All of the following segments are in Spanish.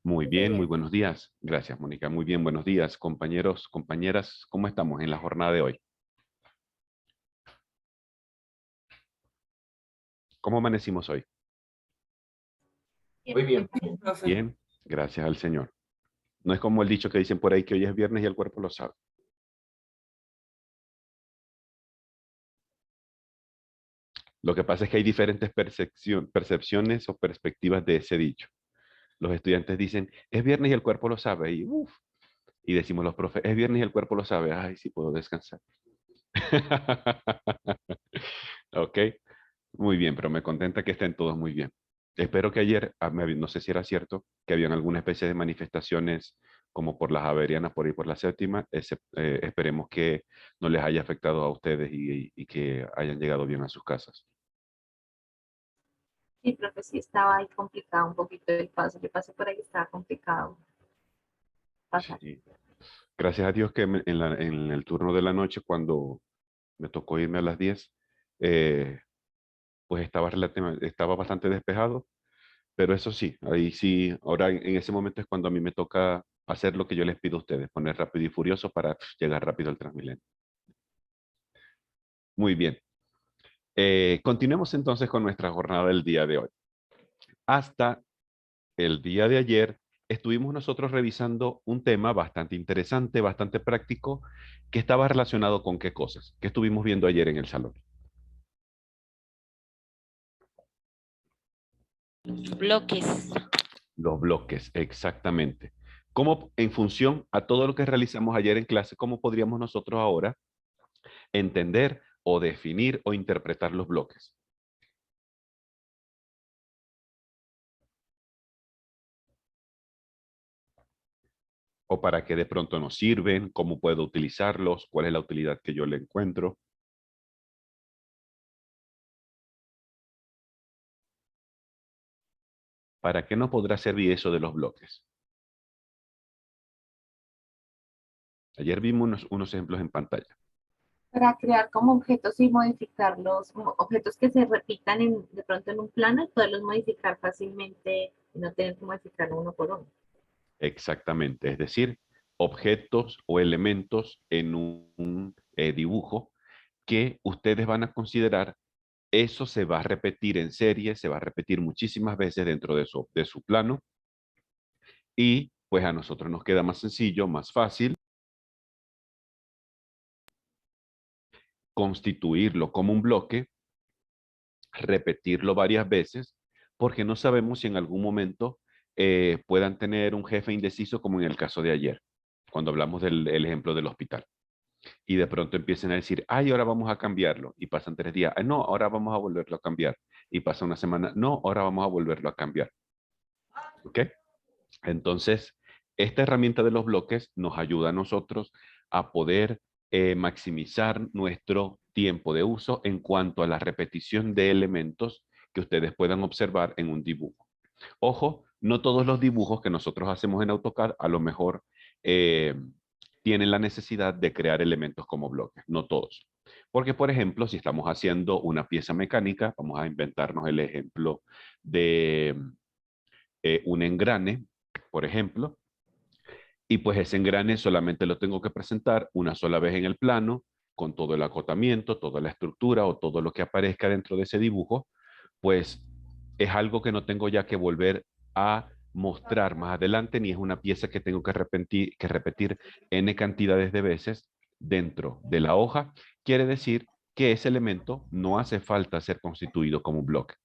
Muy Muy bien, muy bien. buenos días. Gracias, Mónica. Muy bien, buenos días, compañeros, compañeras. ¿Cómo estamos en la jornada de hoy? ¿Cómo amanecimos hoy? Muy bien, profe. Bien, gracias al Señor. No es como el dicho que dicen por ahí que hoy es viernes y el cuerpo lo sabe. Lo que pasa es que hay diferentes percepciones o perspectivas de ese dicho. Los estudiantes dicen, es viernes y el cuerpo lo sabe. Y, uf, y decimos los profes, es viernes y el cuerpo lo sabe. Ay, sí puedo descansar. Ok, muy bien, pero me contenta que estén todos muy bien. Espero que ayer, no sé si era cierto, que habían alguna especie de manifestaciones como por las Javerianas, por ahí por la séptima. Esperemos que no les haya afectado a ustedes y que hayan llegado bien a sus casas. Sí, profe, sí estaba ahí complicado un poquito el paso. Yo pasé por ahí, estaba complicado pasar. Sí. Gracias a Dios que en el turno de la noche, cuando me tocó irme a las 10, eh, pues estaba bastante despejado. Pero eso sí, ahí sí, ahora en ese momento es cuando a mí me toca hacer lo que yo les pido a ustedes, poner rápido y furioso para llegar rápido al Transmilenio. Muy bien. Continuemos entonces con nuestra jornada del día de hoy. Hasta el día de ayer estuvimos nosotros revisando un tema bastante interesante, bastante práctico, que estaba relacionado con qué cosas, que estuvimos viendo ayer en el salón. Bloques. Los bloques, exactamente. ¿Cómo, en función a todo lo que realizamos ayer en clase, cómo podríamos nosotros ahora entender o definir o interpretar los bloques? ¿O para qué de pronto nos sirven? ¿Cómo puedo utilizarlos? ¿Cuál es la utilidad que yo le encuentro? ¿Para qué nos podrá servir eso de los bloques? Ayer vimos unos ejemplos en pantalla. Para crear como objetos y modificarlos, como objetos que se repitan de pronto en un plano y poderlos modificar fácilmente y no tener que modificarlo uno por uno. Exactamente, es decir, objetos o elementos en un dibujo que ustedes van a considerar, eso se va a repetir en serie, se va a repetir muchísimas veces dentro de su plano y pues a nosotros nos queda más sencillo, más fácil constituirlo como un bloque, repetirlo varias veces, porque no sabemos si en algún momento puedan tener un jefe indeciso como en el caso de ayer, cuando hablamos del el ejemplo del hospital. Y de pronto empiecen a decir, ay, ahora vamos a cambiarlo. Y pasan 3 días, "Ay, no, ahora vamos a volverlo a cambiar. Y pasa una semana, no, ahora vamos a volverlo a cambiar. ¿Ok? Entonces, esta herramienta de los bloques nos ayuda a nosotros a poder maximizar nuestro tiempo de uso en cuanto a la repetición de elementos que ustedes puedan observar en un dibujo. Ojo, no todos los dibujos que nosotros hacemos en AutoCAD a lo mejor eh, tienen la necesidad de crear elementos como bloques, no todos. Porque, por ejemplo, si estamos haciendo una pieza mecánica, vamos a inventarnos el ejemplo de un engrane, por ejemplo, y pues ese engrane solamente lo tengo que presentar una sola vez en el plano, con todo el acotamiento, toda la estructura o todo lo que aparezca dentro de ese dibujo, pues es algo que no tengo ya que volver a mostrar más adelante, ni es una pieza que tengo que repetir n cantidades de veces dentro de la hoja. Quiere decir que ese elemento no hace falta ser constituido como un bloque.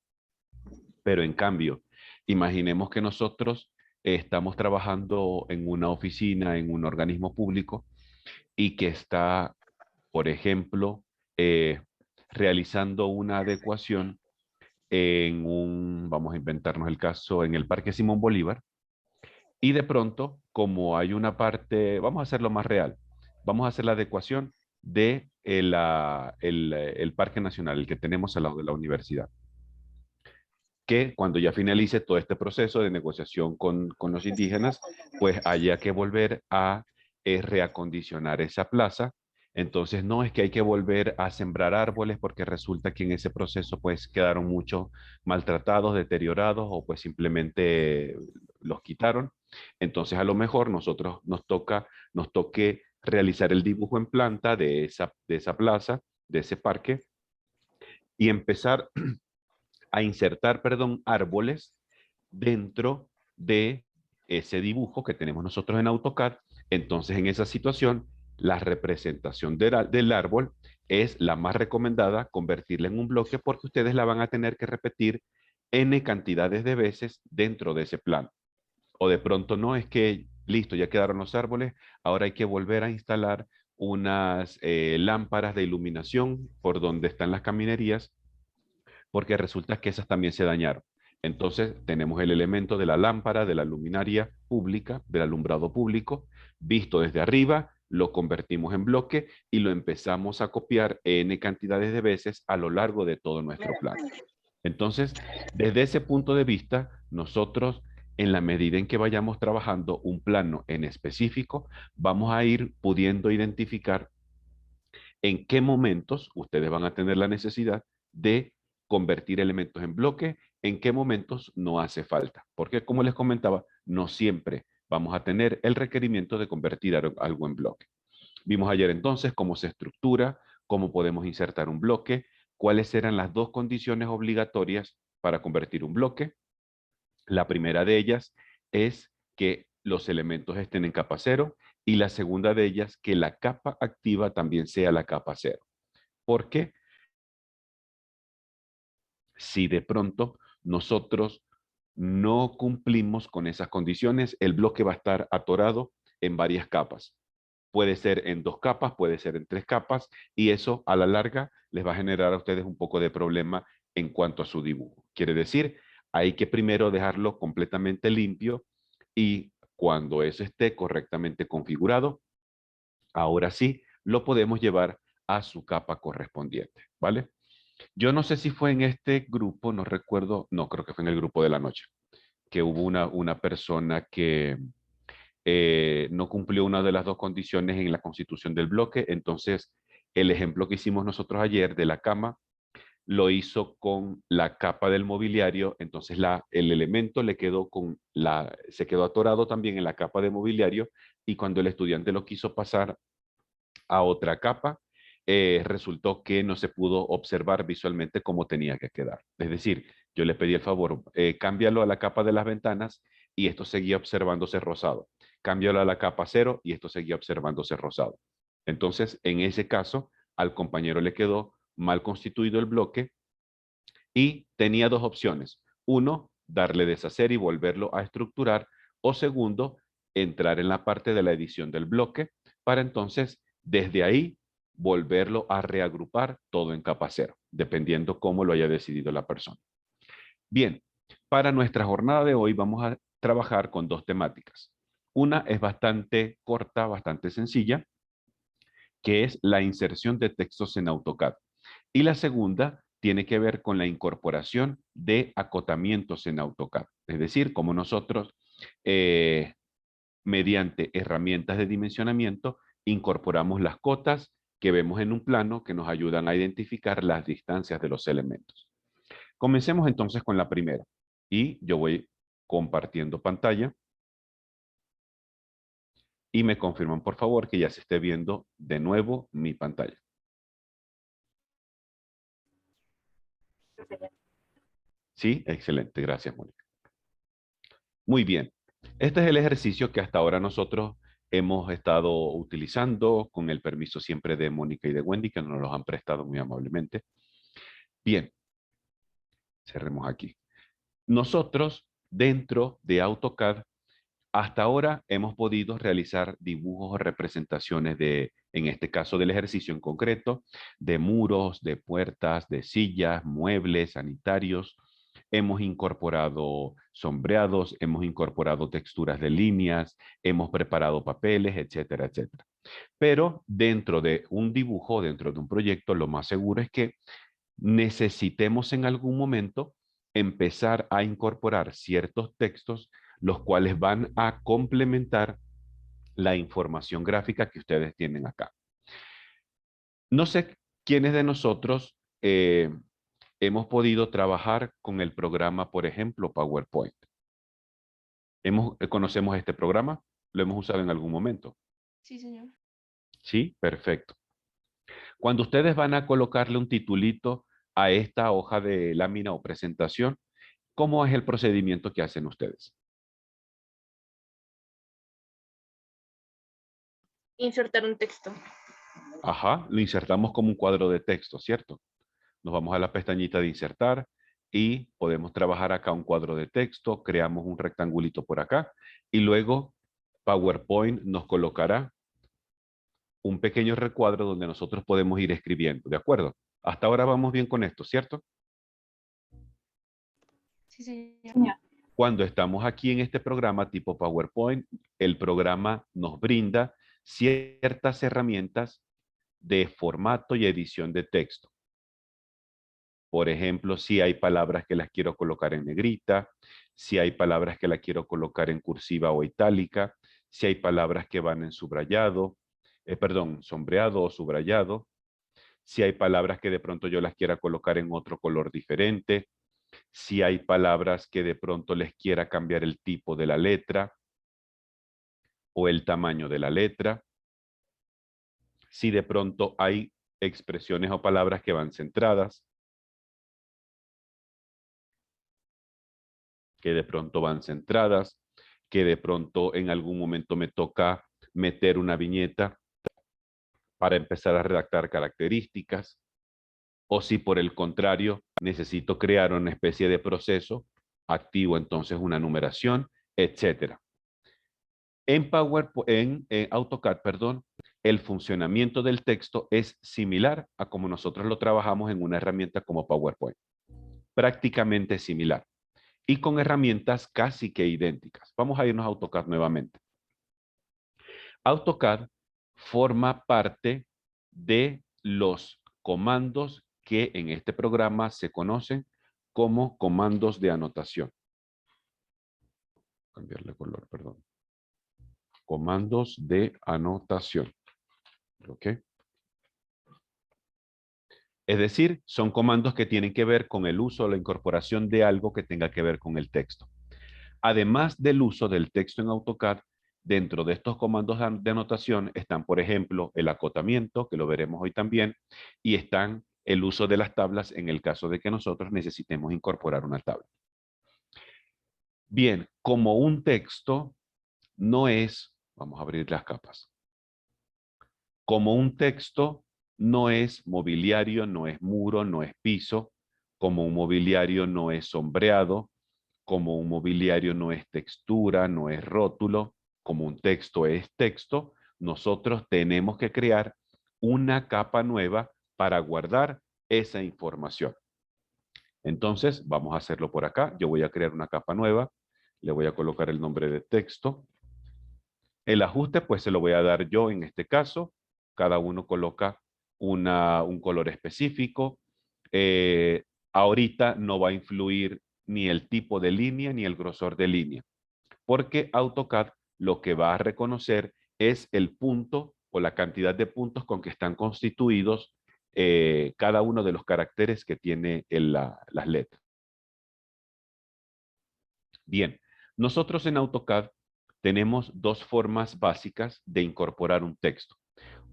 Pero en cambio, imaginemos que nosotros estamos trabajando en una oficina, en un organismo público y que está, por ejemplo, realizando una adecuación en vamos a inventarnos el caso, en el Parque Simón Bolívar, y de pronto, como hay una parte, vamos a hacerlo más real, vamos a hacer la adecuación de el Parque Nacional, el que tenemos al lado de la universidad, que cuando ya finalice todo este proceso de negociación con los indígenas, pues haya que volver a reacondicionar esa plaza. Entonces no es que hay que volver a sembrar árboles porque resulta que en ese proceso pues quedaron muchos maltratados, deteriorados o pues simplemente los quitaron. Entonces, a lo mejor nosotros nos toque realizar el dibujo en planta de esa plaza, de ese parque, y empezar a insertar, perdón, árboles dentro de ese dibujo que tenemos nosotros en AutoCAD. Entonces, en esa situación, la representación del árbol es la más recomendada, convertirla en un bloque, porque ustedes la van a tener que repetir n cantidades de veces dentro de ese plano. O de pronto no, es que listo, ya quedaron los árboles, ahora hay que volver a instalar unas lámparas de iluminación por donde están las caminerías, porque resulta que esas también se dañaron. Entonces tenemos el elemento de la lámpara, de la luminaria pública, del alumbrado público, visto desde arriba, lo convertimos en bloque y lo empezamos a copiar n cantidades de veces a lo largo de todo nuestro plan. Entonces, desde ese punto de vista, nosotros, en la medida en que vayamos trabajando un plano en específico, vamos a ir pudiendo identificar en qué momentos ustedes van a tener la necesidad de convertir elementos en bloque, en qué momentos no hace falta. Porque, como les comentaba, no siempre vamos a tener el requerimiento de convertir algo en bloque. Vimos ayer entonces cómo se estructura, cómo podemos insertar un bloque, cuáles eran las dos condiciones obligatorias para convertir un bloque. La primera de ellas es que los elementos estén en capa cero y la segunda de ellas que la capa activa también sea la capa cero. Porque si de pronto nosotros no cumplimos con esas condiciones, el bloque va a estar atorado en varias capas. Puede ser en 2 capas, puede ser en 3 capas, y eso a la larga les va a generar a ustedes un poco de problema en cuanto a su dibujo. Quiere decir, hay que primero dejarlo completamente limpio y cuando eso esté correctamente configurado, ahora sí lo podemos llevar a su capa correspondiente, ¿vale? Yo no sé si fue en este grupo, no recuerdo, no, creo que fue en el grupo de la noche, que hubo una persona que no cumplió una de las dos condiciones en la constitución del bloque. Entonces, el ejemplo que hicimos nosotros ayer de la cama, lo hizo con la capa del mobiliario. Entonces, el elemento le quedó se quedó atorado también en la capa de mobiliario, y cuando el estudiante lo quiso pasar a otra capa, resultó que no se pudo observar visualmente cómo tenía que quedar. Es decir, yo le pedí el favor, cámbialo a la capa de las ventanas y esto seguía observándose rosado. Cámbialo a la capa cero y esto seguía observándose rosado. Entonces, en ese caso, al compañero le quedó mal constituido el bloque y tenía dos opciones. Uno, darle deshacer y volverlo a estructurar, o segundo, entrar en la parte de la edición del bloque para entonces desde ahí volverlo a reagrupar todo en capa cero, dependiendo cómo lo haya decidido la persona. Bien, para nuestra jornada de hoy vamos a trabajar con dos temáticas. Una es bastante corta, bastante sencilla, que es la inserción de textos en AutoCAD. Y la segunda tiene que ver con la incorporación de acotamientos en AutoCAD. Es decir, como nosotros, mediante herramientas de dimensionamiento, incorporamos las cotas que vemos en un plano que nos ayudan a identificar las distancias de los elementos. Comencemos entonces con la primera. Y yo voy compartiendo pantalla. Y me confirman, por favor, que ya se esté viendo de nuevo mi pantalla. Sí, excelente. Gracias, Mónica. Muy bien. Este es el ejercicio que hasta ahora nosotros hemos estado utilizando con el permiso siempre de Mónica y de Wendy, que nos los han prestado muy amablemente. Bien. Cerremos aquí. Nosotros, dentro de AutoCAD, hasta ahora hemos podido realizar dibujos o representaciones en este caso del ejercicio en concreto, de muros, de puertas, de sillas, muebles, sanitarios. Hemos incorporado sombreados, hemos incorporado texturas de líneas, hemos preparado papeles, etcétera, etcétera. Pero dentro de un dibujo, dentro de un proyecto, lo más seguro es que necesitemos en algún momento empezar a incorporar ciertos textos, los cuales van a complementar la información gráfica que ustedes tienen acá. No sé quiénes de nosotros hemos podido trabajar con el programa, por ejemplo, PowerPoint. ¿Conocemos este programa? ¿Lo hemos usado en algún momento? Sí, señor. Sí, perfecto. Cuando ustedes van a colocarle un titulito a esta hoja de lámina o presentación, ¿cómo es el procedimiento que hacen ustedes? Insertar un texto. Ajá, lo insertamos como un cuadro de texto, ¿cierto? Nos vamos a la pestañita de insertar y podemos trabajar acá un cuadro de texto, creamos un rectangulito por acá y luego PowerPoint nos colocará un pequeño recuadro donde nosotros podemos ir escribiendo, ¿de acuerdo? Hasta ahora vamos bien con esto, ¿cierto? Sí, señor. Señor. Cuando estamos aquí en este programa tipo PowerPoint, el programa nos brinda ciertas herramientas de formato y edición de texto. Por ejemplo, si hay palabras que las quiero colocar en negrita, si hay palabras que las quiero colocar en cursiva o itálica, si hay palabras que van en subrayado, sombreado o subrayado, si hay palabras que de pronto yo las quiera colocar en otro color diferente, si hay palabras que de pronto les quiera cambiar el tipo de la letra o el tamaño de la letra, si de pronto hay expresiones o palabras que van centradas, que de pronto van centradas, que de pronto en algún momento me toca meter una viñeta para empezar a redactar características, o si por el contrario necesito crear una especie de proceso, activo entonces una numeración, etcétera. En AutoCAD, perdón, el funcionamiento del texto es similar a como nosotros lo trabajamos en una herramienta como PowerPoint. Prácticamente similar. Y con herramientas casi que idénticas. Vamos a irnos a AutoCAD nuevamente. AutoCAD forma parte de los comandos que en este programa se conocen como comandos de anotación. Cambiarle color, perdón. Comandos de anotación. ¿Ok? Es decir, son comandos que tienen que ver con el uso o la incorporación de algo que tenga que ver con el texto. Además del uso del texto en AutoCAD, dentro de estos comandos de anotación están, por ejemplo, el acotamiento, que lo veremos hoy también, y están el uso de las tablas en el caso de que nosotros necesitemos incorporar una tabla. Bien, como un texto no es, vamos a abrir las capas, como un texto no es mobiliario, no es muro, no es piso, como un mobiliario no es sombreado, como un mobiliario no es textura, no es rótulo, como un texto es texto, nosotros tenemos que crear una capa nueva para guardar esa información. Entonces, vamos a hacerlo por acá. Yo voy a crear una capa nueva. Le voy a colocar el nombre de texto. El ajuste, pues, se lo voy a dar yo en este caso. Cada uno coloca un color específico. Ahorita no va a influir ni el tipo de línea ni el grosor de línea, porque AutoCAD lo que va a reconocer es el punto o la cantidad de puntos con que están constituidos cada uno de los caracteres que tiene las letras. Bien, nosotros en AutoCAD tenemos dos formas básicas de incorporar un texto.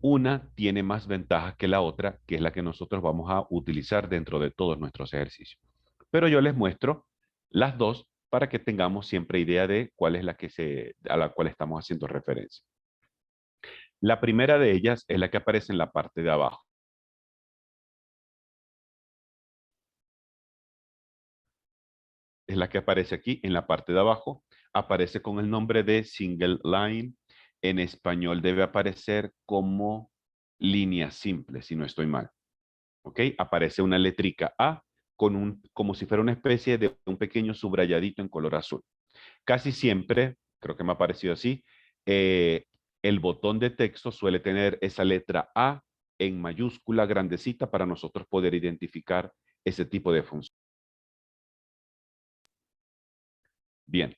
Una tiene más ventajas que la otra, que es la que nosotros vamos a utilizar dentro de todos nuestros ejercicios. Pero yo les muestro las dos para que tengamos siempre idea de cuál es a la cual estamos haciendo referencia. La primera de ellas es la que aparece en la parte de abajo. Es la que aparece aquí en la parte de abajo. Aparece con el nombre de Single Line. En español debe aparecer como línea simple, si no estoy mal. ¿Ok? Aparece una letrica A como si fuera una especie de un pequeño subrayadito en color azul. Casi siempre, creo que me ha parecido así, el botón de texto suele tener esa letra A en mayúscula grandecita para nosotros poder identificar ese tipo de función. Bien,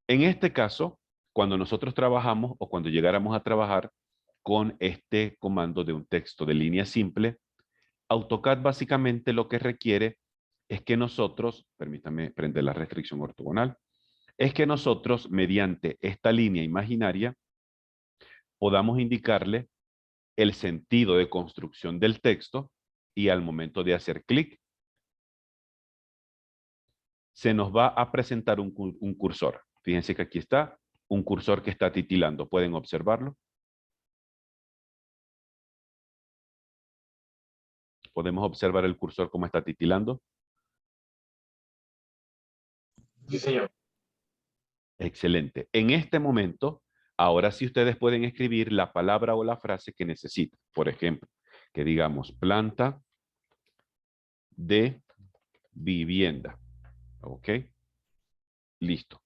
en este caso, cuando nosotros trabajamos o cuando llegáramos a trabajar con este comando de un texto de línea simple, AutoCAD básicamente lo que requiere es que nosotros, permítame prender la restricción ortogonal, es que nosotros, mediante esta línea imaginaria, podamos indicarle el sentido de construcción del texto y al momento de hacer clic, se nos va a presentar un cursor. Fíjense que aquí está un cursor que está titilando. ¿Pueden observarlo? ¿Podemos observar el cursor cómo está titilando? Sí, señor. Excelente. En este momento, ahora sí ustedes pueden escribir la palabra o la frase que necesitan. Por ejemplo, que digamos planta de vivienda. ¿Ok? Listo.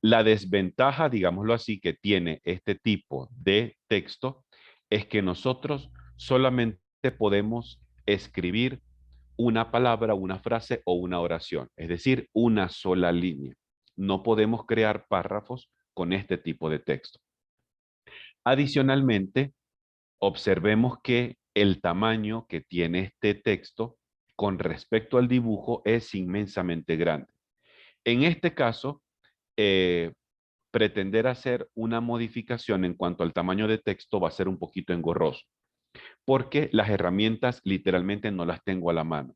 La desventaja, digámoslo así, que tiene este tipo de texto es que nosotros solamente podemos escribir una palabra, una frase o una oración, es decir, una sola línea. No podemos crear párrafos con este tipo de texto. Adicionalmente, observemos que el tamaño que tiene este texto con respecto al dibujo es inmensamente grande. En este caso, pretender hacer una modificación en cuanto al tamaño de texto va a ser un poquito engorroso, porque las herramientas literalmente no las tengo a la mano.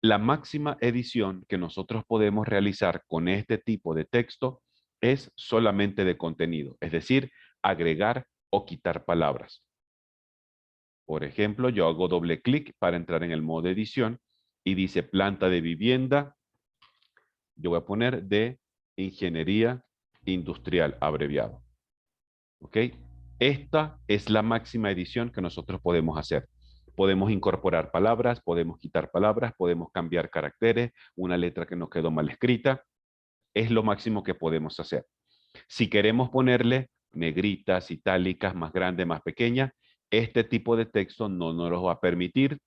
La máxima edición que nosotros podemos realizar con este tipo de texto es solamente de contenido, es decir, agregar o quitar palabras. Por ejemplo, yo hago doble clic para entrar en el modo de edición y dice planta de vivienda. Yo voy a poner de ingeniería industrial abreviado. ¿Ok? Esta es la máxima edición que nosotros podemos hacer. Podemos incorporar palabras, podemos quitar palabras, podemos cambiar caracteres, una letra que nos quedó mal escrita. Es lo máximo que podemos hacer. Si queremos ponerle negritas, itálicas, más grande, más pequeña, este tipo de texto no nos lo va a permitir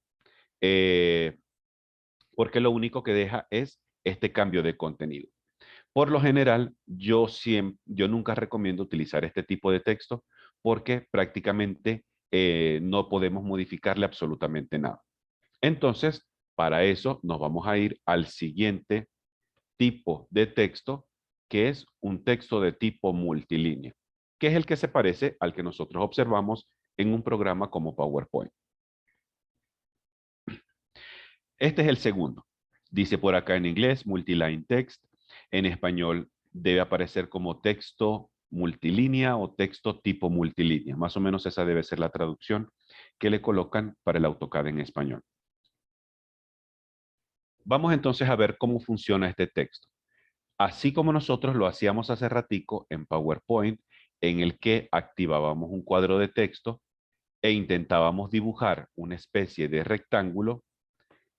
porque lo único que deja es este cambio de contenido. Por lo general, yo nunca recomiendo utilizar este tipo de texto porque prácticamente no podemos modificarle absolutamente nada. Entonces, para eso nos vamos a ir al siguiente tipo de texto, que es un texto de tipo multilínea, que es el que se parece al que nosotros observamos en un programa como PowerPoint. Este es el segundo. Dice por acá en inglés, multiline text. En español debe aparecer como texto multilínea o texto tipo multilínea. Más o menos esa debe ser la traducción que le colocan para el AutoCAD en español. Vamos entonces a ver cómo funciona este texto. Así como nosotros lo hacíamos hace ratico en PowerPoint, en el que activábamos un cuadro de texto e intentábamos dibujar una especie de rectángulo,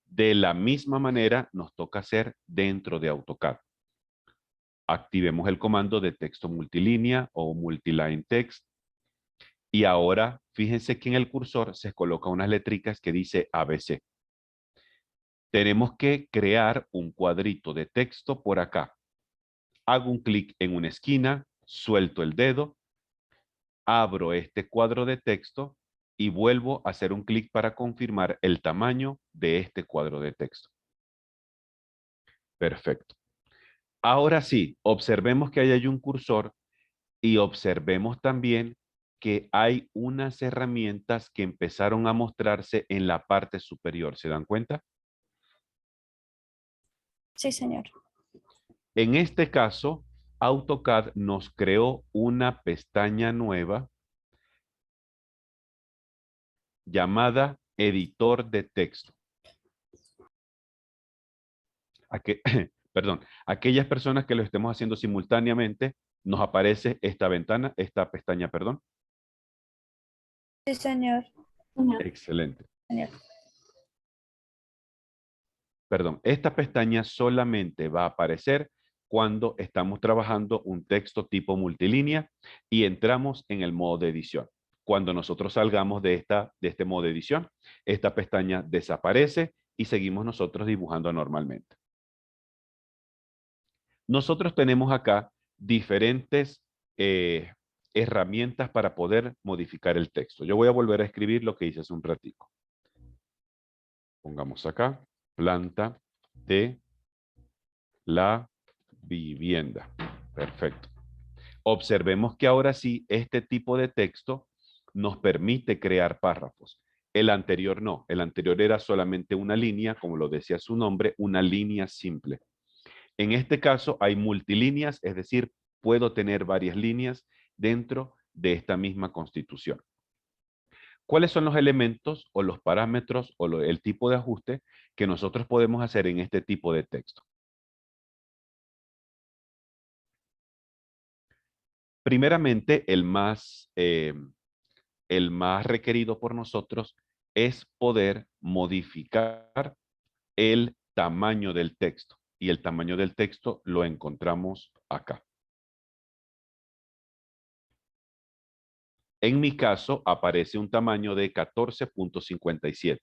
de la misma manera nos toca hacer dentro de AutoCAD. Activemos el comando de texto multilínea o multiline text. Y ahora fíjense que en el cursor se coloca unas letricas que dice ABC. Tenemos que crear un cuadrito de texto por acá. Hago un clic en una esquina, suelto el dedo, abro este cuadro de texto y vuelvo a hacer un clic para confirmar el tamaño de este cuadro de texto. Perfecto. Ahora sí, observemos que ahí hay un cursor y observemos también que hay unas herramientas que empezaron a mostrarse en la parte superior. ¿Se dan cuenta? Sí, señor. En este caso, AutoCAD nos creó una pestaña nueva llamada editor de texto. Perdón, aquellas personas que lo estemos haciendo simultáneamente, nos aparece esta ventana, esta pestaña, perdón. Sí, señor. Excelente. Señor. Perdón, esta pestaña solamente va a aparecer cuando estamos trabajando un texto tipo multilínea y entramos en el modo de edición. Cuando nosotros salgamos de este modo de edición, esta pestaña desaparece y seguimos nosotros dibujando normalmente. Nosotros tenemos acá diferentes herramientas para poder modificar el texto. Yo voy a volver a escribir lo que hice hace un ratico. Pongamos acá, planta de la vivienda. Perfecto. Observemos que ahora sí, este tipo de texto nos permite crear párrafos. El anterior no. El anterior era solamente una línea, como lo decía su nombre, una línea simple. En este caso hay multilíneas, es decir, puedo tener varias líneas dentro de esta misma constitución. ¿Cuáles son los elementos o los parámetros o el tipo de ajuste que nosotros podemos hacer en este tipo de texto? Primeramente, el más requerido por nosotros es poder modificar el tamaño del texto. Y el tamaño del texto lo encontramos acá. En mi caso, aparece un tamaño de 14.57.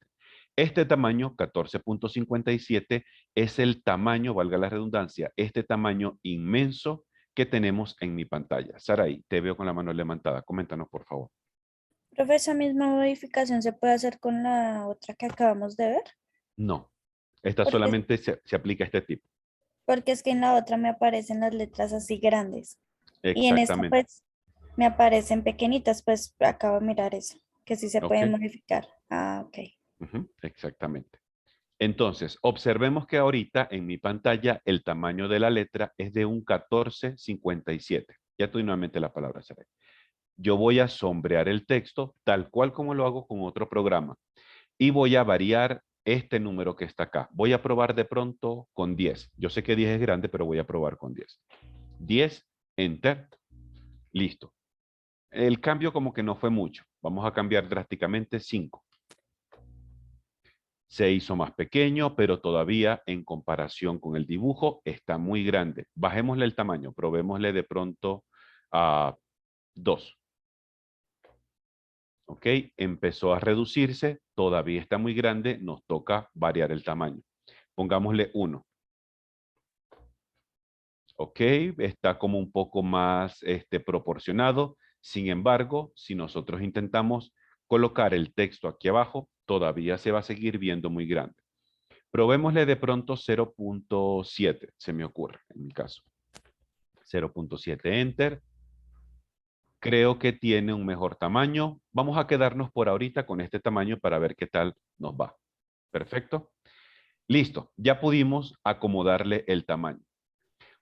Este tamaño, 14.57, es el tamaño, valga la redundancia, este tamaño inmenso que tenemos en mi pantalla. Saray, te veo con la mano levantada. Coméntanos, por favor. Profe, ¿esa misma modificación se puede hacer con la otra que acabamos de ver? No, esta Porque, solamente se aplica a este tipo. porque es que en la otra me aparecen las letras así grandes. Y en esta Exactamente. pues me aparecen pequeñitas, pues acabo de mirar eso, que sí se puede Ok. modificar. Ah, ok. Ujú, exactamente. Entonces, observemos que ahorita en mi pantalla el tamaño de la letra es de un 14.57. Ya te doy nuevamente la palabra, Saray. Yo voy a sombrear el texto tal cual como lo hago con otro programa. Y voy a variar este número que está acá. Voy a probar de pronto con 10. Yo sé que 10 es grande, pero voy a probar con 10. 10, enter. Listo. El cambio como que no fue mucho. Vamos a cambiar drásticamente 5. Se hizo más pequeño, pero todavía en comparación con el dibujo está muy grande. Bajémosle el tamaño, probémosle de pronto a 2. ¿Ok? Empezó a reducirse, todavía está muy grande, nos toca variar el tamaño. Pongámosle 1. ¿Ok? Está como un poco más proporcionado. Sin embargo, si nosotros intentamos colocar el texto aquí abajo, todavía se va a seguir viendo muy grande. Probémosle de pronto 0.7, se me ocurre en mi caso. 0.7, enter. Creo que tiene un mejor tamaño. Vamos a quedarnos por ahorita con este tamaño para ver qué tal nos va. Perfecto. Listo, ya pudimos acomodarle el tamaño.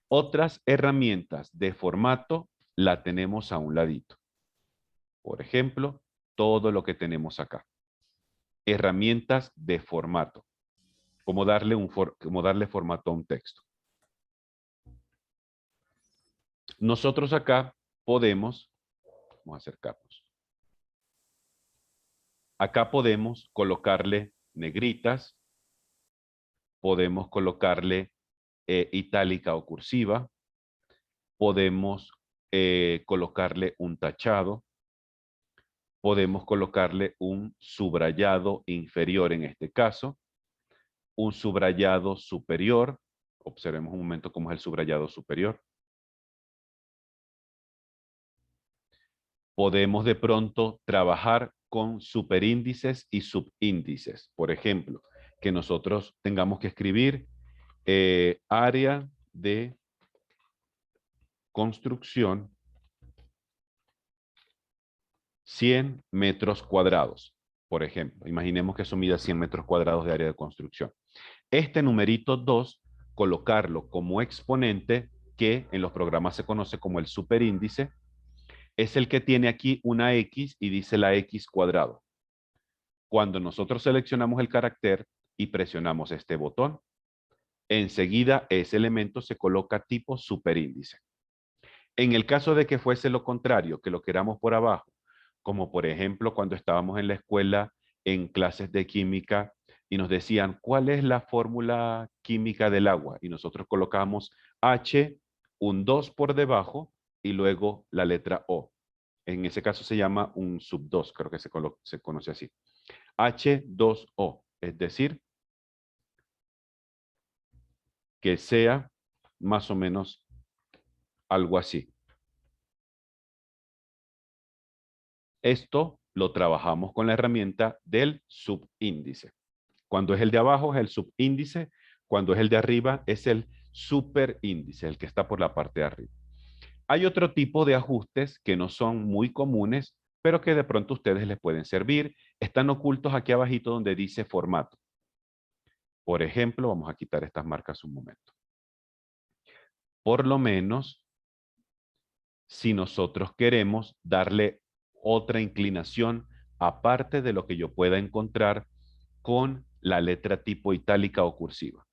Otras herramientas de formato la tenemos a un ladito. Por ejemplo, todo lo que tenemos acá. Herramientas de formato. Como darle formato a un texto. Nosotros acá podemos, vamos a acercarnos. Acá podemos colocarle negritas, podemos colocarle itálica o cursiva, podemos colocarle un tachado, podemos colocarle un subrayado inferior en este caso, un subrayado superior. Observemos un momento cómo es el subrayado superior. Podemos de pronto trabajar con superíndices y subíndices. Por ejemplo, que nosotros tengamos que escribir área de construcción 100 metros cuadrados. Por ejemplo, imaginemos que eso mida 100 metros cuadrados de área de construcción. Este numerito 2, colocarlo como exponente, que en los programas se conoce como el superíndice, es el que tiene aquí una X y dice la X cuadrado. Cuando nosotros seleccionamos el carácter y presionamos este botón, enseguida ese elemento se coloca tipo superíndice. En el caso de que fuese lo contrario, que lo queramos por abajo, como por ejemplo cuando estábamos en la escuela en clases de química y nos decían, ¿cuál es la fórmula química del agua? Y nosotros colocamos H, un 2 por debajo y luego la letra O. En ese caso se llama un sub 2, creo que se conoce así. H2O, es decir, que sea más o menos algo así. Esto lo trabajamos con la herramienta del subíndice. Cuando es el de abajo es el subíndice, cuando es el de arriba es el superíndice, el que está por la parte de arriba. Hay otro tipo de ajustes que no son muy comunes, pero que de pronto a ustedes les pueden servir. Están ocultos aquí abajito donde dice formato. Por ejemplo, vamos a quitar estas marcas un momento. Por lo menos, si nosotros queremos darle otra inclinación aparte de lo que yo pueda encontrar con la letra tipo itálica o cursiva.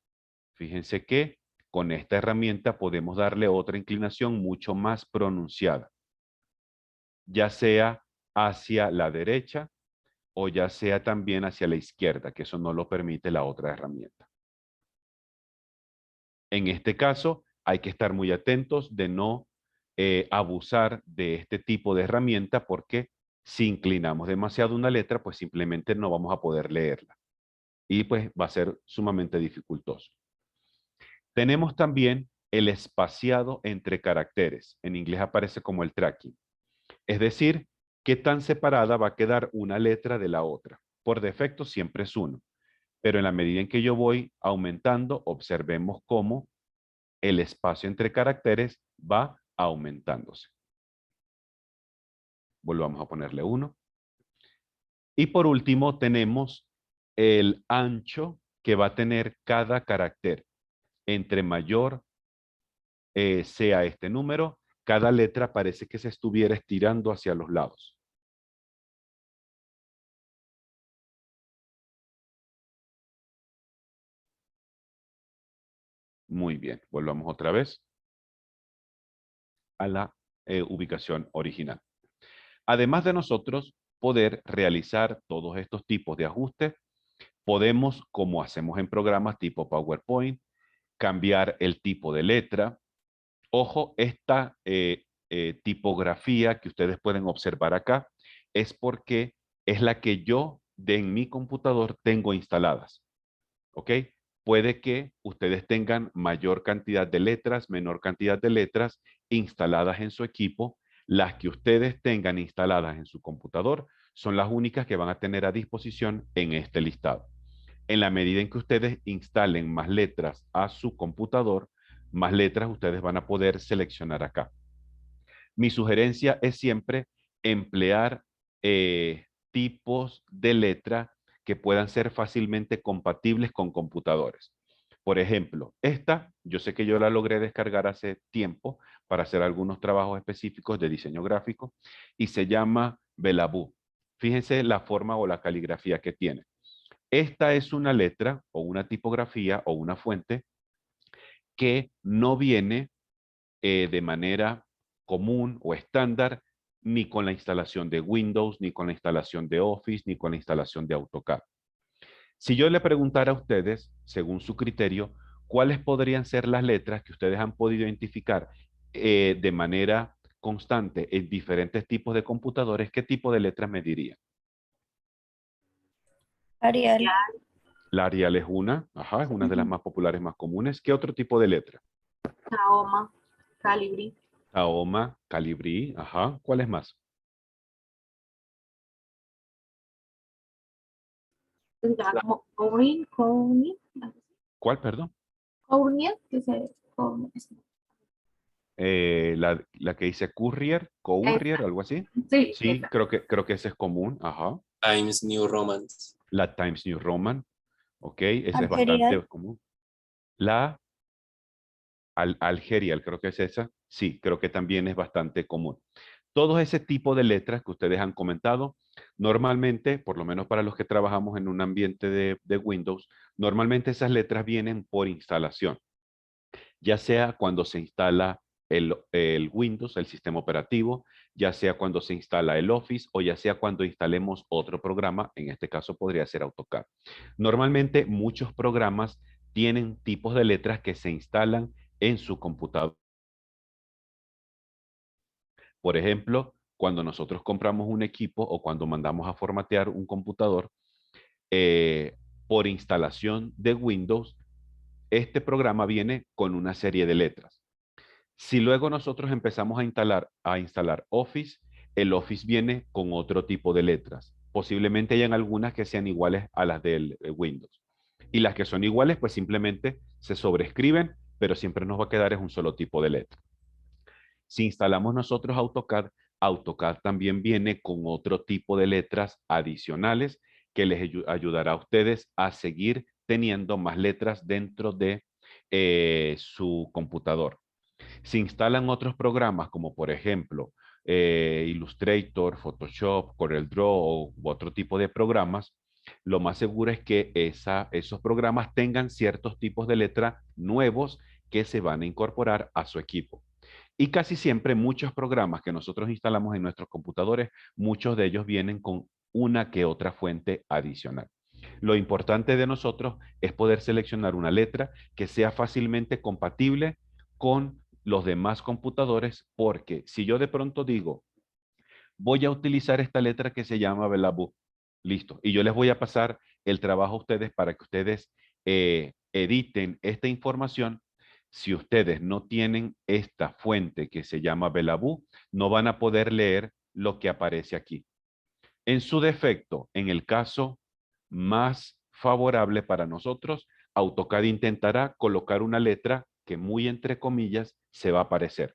Fíjense que con esta herramienta podemos darle otra inclinación mucho más pronunciada, ya sea hacia la derecha o ya sea también hacia la izquierda, que eso no lo permite la otra herramienta. En este caso, hay que estar muy atentos de no abusar de este tipo de herramienta porque si inclinamos demasiado una letra, pues simplemente no vamos a poder leerla. Y pues va a ser sumamente dificultoso. Tenemos también el espaciado entre caracteres. En inglés aparece como el tracking. Es decir, qué tan separada va a quedar una letra de la otra. Por defecto siempre es 1. Pero en la medida en que yo voy aumentando, observemos cómo el espacio entre caracteres va aumentándose. Volvamos a ponerle 1. Y por último tenemos el ancho que va a tener cada carácter. Entre mayor sea este número, cada letra parece que se estuviera estirando hacia los lados. Muy bien, volvamos otra vez a la ubicación original. Además de nosotros poder realizar todos estos tipos de ajustes, podemos, como hacemos en programas tipo PowerPoint, cambiar el tipo de letra. Ojo, esta tipografía que ustedes pueden observar acá es porque es la que yo en mi computador tengo instaladas. ¿Ok? Puede que ustedes tengan mayor cantidad de letras, menor cantidad de letras instaladas en su equipo. Las que ustedes tengan instaladas en su computador son las únicas que van a tener a disposición en este listado. En la medida en que ustedes instalen más letras a su computador, más letras ustedes van a poder seleccionar acá. Mi sugerencia es siempre emplear tipos de letra que puedan ser fácilmente compatibles con computadores. Por ejemplo, esta, yo sé que yo la logré descargar hace tiempo para hacer algunos trabajos específicos de diseño gráfico y se llama Belabú. Fíjense la forma o la caligrafía que tiene. Esta es una letra o una tipografía o una fuente que no viene de manera común o estándar ni con la instalación de Windows, ni con la instalación de Office, ni con la instalación de AutoCAD. Si yo le preguntara a ustedes, según su criterio, cuáles podrían ser las letras que ustedes han podido identificar de manera constante en diferentes tipos de computadores, ¿qué tipo de letras me dirían? Arial. La Arial es una, ajá, es una de las más populares, más comunes. ¿Qué otro tipo de letra? Tahoma, Calibri. Tahoma, Calibri, ajá. ¿Cuál es más? Se llama como Corning, ¿Cuál, perdón? Corning, que se Corning. La que dice Courier, algo así. Sí, Sí, esa. creo que ese es común, ajá. Times New Roman. La Times New Roman, ok, esa es Algerial. bastante común. La Algerial, creo que es esa. Sí, creo que también es bastante común. Todo ese tipo de letras que ustedes han comentado, normalmente, por lo menos para los que trabajamos en un ambiente de Windows, normalmente esas letras vienen por instalación. Ya sea cuando se instala el Windows, el sistema operativo, ya sea cuando se instala el Office o ya sea cuando instalemos otro programa, en este caso podría ser AutoCAD. Normalmente muchos programas tienen tipos de letras que se instalan en su computador. Por ejemplo, cuando nosotros compramos un equipo o cuando mandamos a formatear un computador, por instalación de Windows, este programa viene con una serie de letras. Si luego nosotros empezamos a instalar Office, el Office viene con otro tipo de letras. Posiblemente hayan algunas que sean iguales a las del Windows. Y las que son iguales, pues simplemente se sobrescriben, pero siempre nos va a quedar es un solo tipo de letra. Si instalamos nosotros AutoCAD, AutoCAD también viene con otro tipo de letras adicionales que les ayudará a ustedes a seguir teniendo más letras dentro de su computador. Si instalan otros programas como por ejemplo Illustrator, Photoshop, CorelDRAW u otro tipo de programas, lo más seguro es que esos programas tengan ciertos tipos de letra nuevos que se van a incorporar a su equipo. Y casi siempre muchos programas que nosotros instalamos en nuestros computadores, muchos de ellos vienen con una que otra fuente adicional. Lo importante de nosotros es poder seleccionar una letra que sea fácilmente compatible con los demás computadores, porque si yo de pronto digo, voy a utilizar esta letra que se llama Belabu, listo, y yo les voy a pasar el trabajo a ustedes para que ustedes editen esta información. Si ustedes no tienen esta fuente que se llama Belabu, no van a poder leer lo que aparece aquí. En su defecto, en el caso más favorable para nosotros, AutoCAD intentará colocar una letra que muy entre comillas se va a aparecer.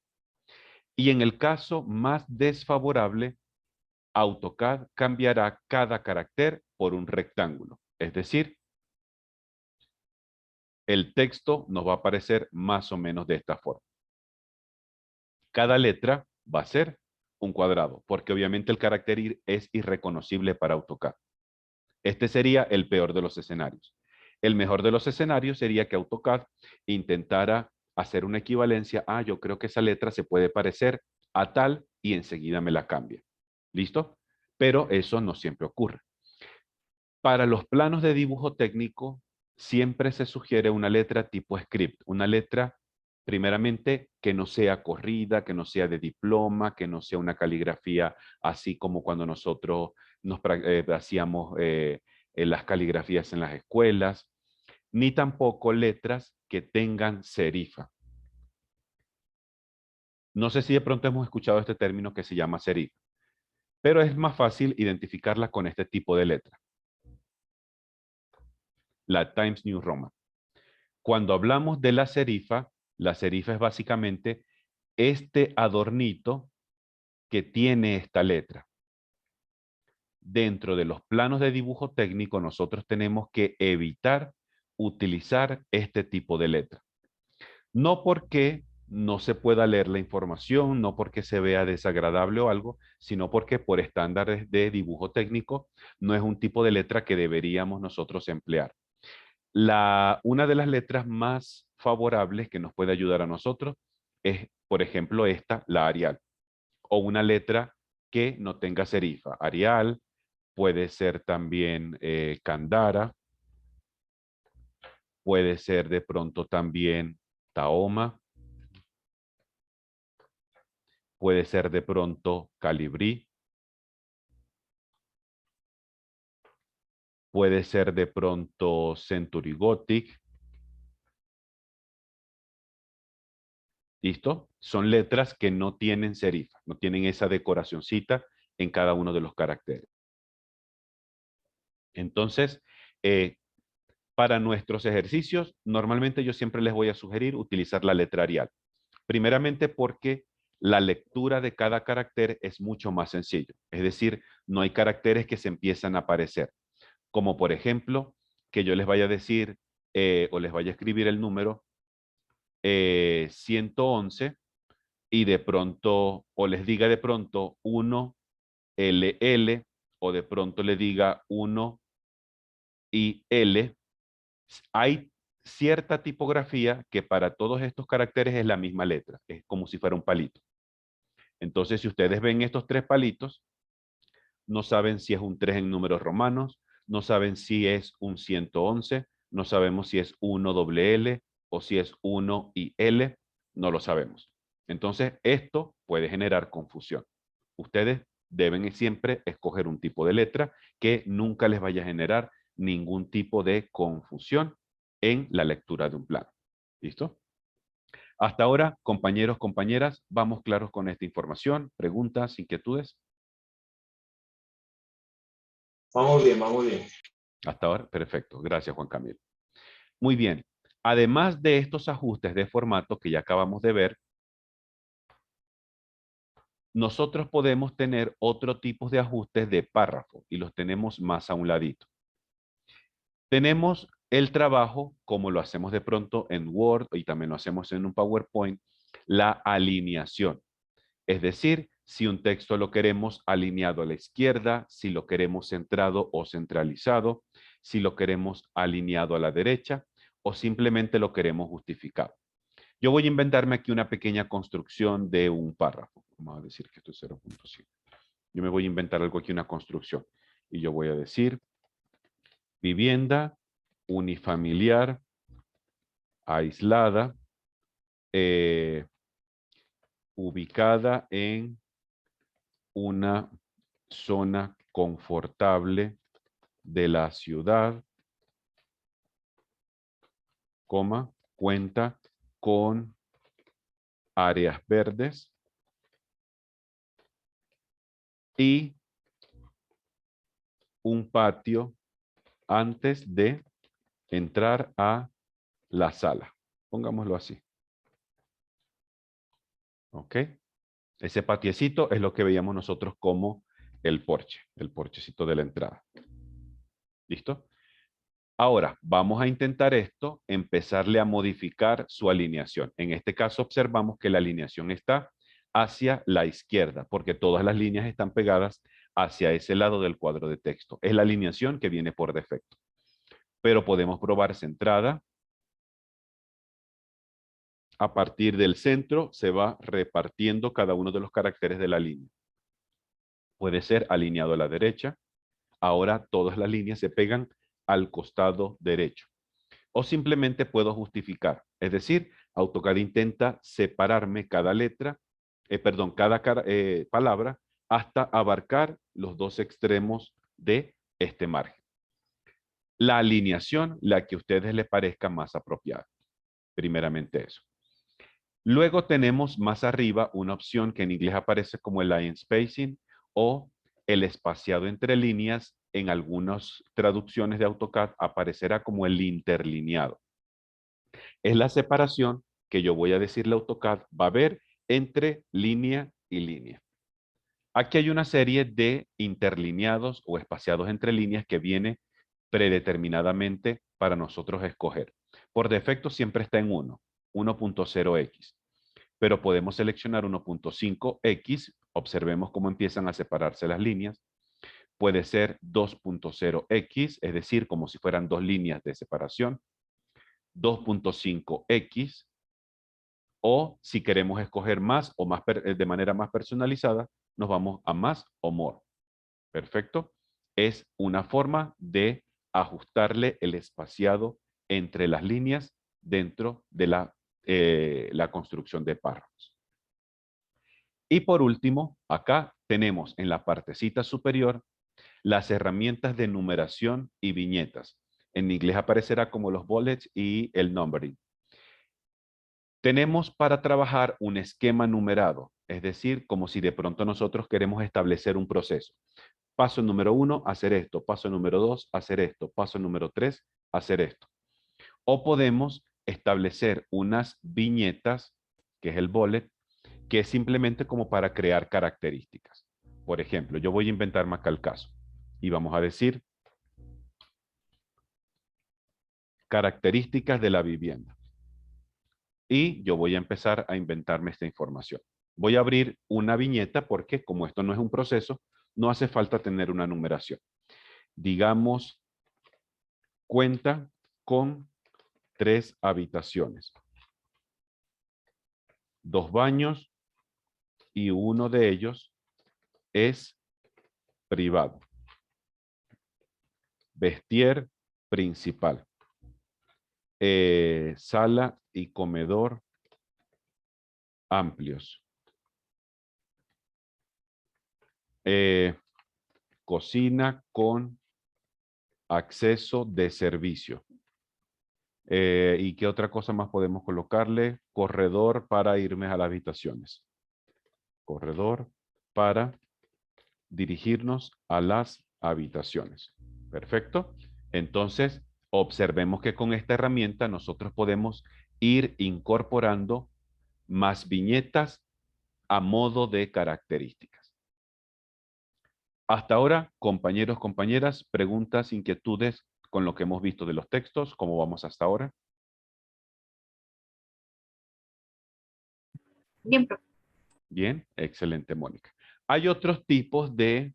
Y en el caso más desfavorable, AutoCAD cambiará cada carácter por un rectángulo. Es decir, el texto nos va a aparecer más o menos de esta forma. Cada letra va a ser un cuadrado, porque obviamente el carácter es irreconocible para AutoCAD. Este sería el peor de los escenarios. El mejor de los escenarios sería que AutoCAD intentara hacer una equivalencia. Ah, yo creo que esa letra se puede parecer a tal y enseguida me la cambia. ¿Listo? Pero eso no siempre ocurre. Para los planos de dibujo técnico, siempre se sugiere una letra tipo script, una letra primeramente que no sea corrida, que no sea de diploma, que no sea una caligrafía así como cuando nosotros hacíamos las caligrafías en las escuelas, ni tampoco letras que tengan serifa. No sé si de pronto hemos escuchado este término que se llama serifa, pero es más fácil identificarla con este tipo de letra. La Times New Roman. Cuando hablamos de la serifa es básicamente este adornito que tiene esta letra. Dentro de los planos de dibujo técnico, nosotros tenemos que evitar utilizar este tipo de letra. No porque no se pueda leer la información, no porque se vea desagradable o algo, sino porque por estándares de dibujo técnico no es un tipo de letra que deberíamos nosotros emplear. Una de las letras más favorables que nos puede ayudar a nosotros es, por ejemplo, esta, la Arial, o una letra que no tenga serifa. Arial, puede ser también Candara, puede ser de pronto también Tahoma, puede ser de pronto Calibrí, puede ser de pronto Century Gothic. ¿Listo? Son letras que no tienen serifa, no tienen esa decoracioncita en cada uno de los caracteres. Entonces, para nuestros ejercicios, normalmente yo siempre les voy a sugerir utilizar la letra Arial. Primeramente porque la lectura de cada carácter es mucho más sencillo. Es decir, no hay caracteres que se empiezan a aparecer. Como por ejemplo, que yo les vaya a decir o les vaya a escribir el número 111 y de pronto, o les diga de pronto 1LL o de pronto le diga 1IL. Hay cierta tipografía que para todos estos caracteres es la misma letra, es como si fuera un palito. Entonces, si ustedes ven estos tres palitos, no saben si es un 3 en números romanos, no saben si es un 111, no sabemos si es 1LL o si es 1IL, no lo sabemos. Entonces, esto puede generar confusión. Ustedes deben siempre escoger un tipo de letra que nunca les vaya a generar ningún tipo de confusión en la lectura de un plano. ¿Listo? Hasta ahora, compañeros, compañeras, vamos claros con esta información. ¿Preguntas, inquietudes? Vamos bien, vamos bien. Hasta ahora, perfecto. Gracias, Juan Camilo. Muy bien. Además de estos ajustes de formato que ya acabamos de ver, nosotros podemos tener otro tipo de ajustes de párrafo y los tenemos más a un ladito. Tenemos el trabajo, como lo hacemos de pronto en Word y también lo hacemos en un PowerPoint, la alineación. Es decir, si un texto lo queremos alineado a la izquierda, si lo queremos centrado o centralizado, si lo queremos alineado a la derecha o simplemente lo queremos justificado. Yo voy a inventarme aquí una pequeña construcción de un párrafo. Vamos a decir que esto es 0.5. Yo me voy a inventar algo aquí, una construcción. Y yo voy a decir vivienda unifamiliar aislada ubicada en una zona confortable de la ciudad, coma, cuenta con áreas verdes y un patio antes de entrar a la sala. Pongámoslo así. ¿Ok? Ese patiecito es lo que veíamos nosotros como el porchecito de la entrada. ¿Listo? Ahora, vamos a intentar esto, empezarle a modificar su alineación. En este caso observamos que la alineación está hacia la izquierda, porque todas las líneas están pegadas hacia ese lado del cuadro de texto. Es la alineación que viene por defecto. Pero podemos probar centrada. A partir del centro se va repartiendo cada uno de los caracteres de la línea. Puede ser alineado a la derecha. Ahora todas las líneas se pegan al costado derecho. O simplemente puedo justificar. Es decir, AutoCAD intenta separarme cada letra, cada palabra hasta abarcar los dos extremos de este margen. La alineación, la que a ustedes les parezca más apropiada. Primeramente eso. Luego tenemos más arriba una opción que en inglés aparece como el line spacing o el espaciado entre líneas. En algunas traducciones de AutoCAD aparecerá como el interlineado. Es la separación que yo voy a decirle a AutoCAD va a haber entre línea y línea. Aquí hay una serie de interlineados o espaciados entre líneas que viene predeterminadamente para nosotros escoger. Por defecto siempre está en 1.0x. Pero podemos seleccionar 1.5x. Observemos cómo empiezan a separarse las líneas. Puede ser 2.0x, es decir, como si fueran dos líneas de separación. 2.5x. O si queremos escoger más o más de manera más personalizada, nos vamos a más o more. Perfecto. Es una forma de ajustarle el espaciado entre las líneas dentro de la construcción de párrafos. Y por último, acá tenemos en la partecita superior las herramientas de numeración y viñetas. En inglés aparecerá como los bullets y el numbering. Tenemos para trabajar un esquema numerado, es decir, como si de pronto nosotros queremos establecer un proceso. Paso número 1, hacer esto. Paso número 2, hacer esto. Paso número 3, hacer esto. O podemos establecer unas viñetas, que es el bullet, que es simplemente como para crear características. Por ejemplo, yo voy a inventarme acá el caso. Y vamos a decir características de la vivienda. Y yo voy a empezar a inventarme esta información. Voy a abrir una viñeta porque como esto no es un proceso, no hace falta tener una numeración. Digamos, cuenta con 3 habitaciones, 2 baños y uno de ellos es privado. Vestier principal. Sala y comedor amplios. Cocina con acceso de servicio. ¿Y qué otra cosa más podemos colocarle? Corredor para irme a las habitaciones. Corredor para dirigirnos a las habitaciones. Perfecto. Entonces, Observemos que con esta herramienta nosotros podemos ir incorporando más viñetas a modo de características. Hasta ahora, compañeros, compañeras, preguntas, inquietudes con lo que hemos visto de los textos, ¿cómo vamos hasta ahora? Bien, profe. Bien, excelente, Mónica. Hay otros tipos de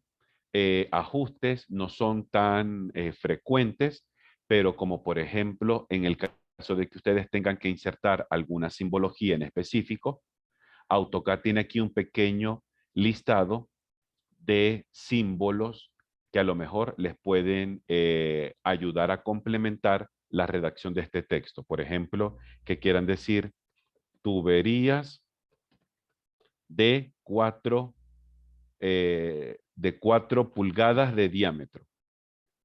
ajustes, no son tan frecuentes, pero como por ejemplo, en el caso de que ustedes tengan que insertar alguna simbología en específico, AutoCAD tiene aquí un pequeño listado de símbolos que a lo mejor les pueden ayudar a complementar la redacción de este texto. Por ejemplo, que quieran decir tuberías de 4 pulgadas de diámetro.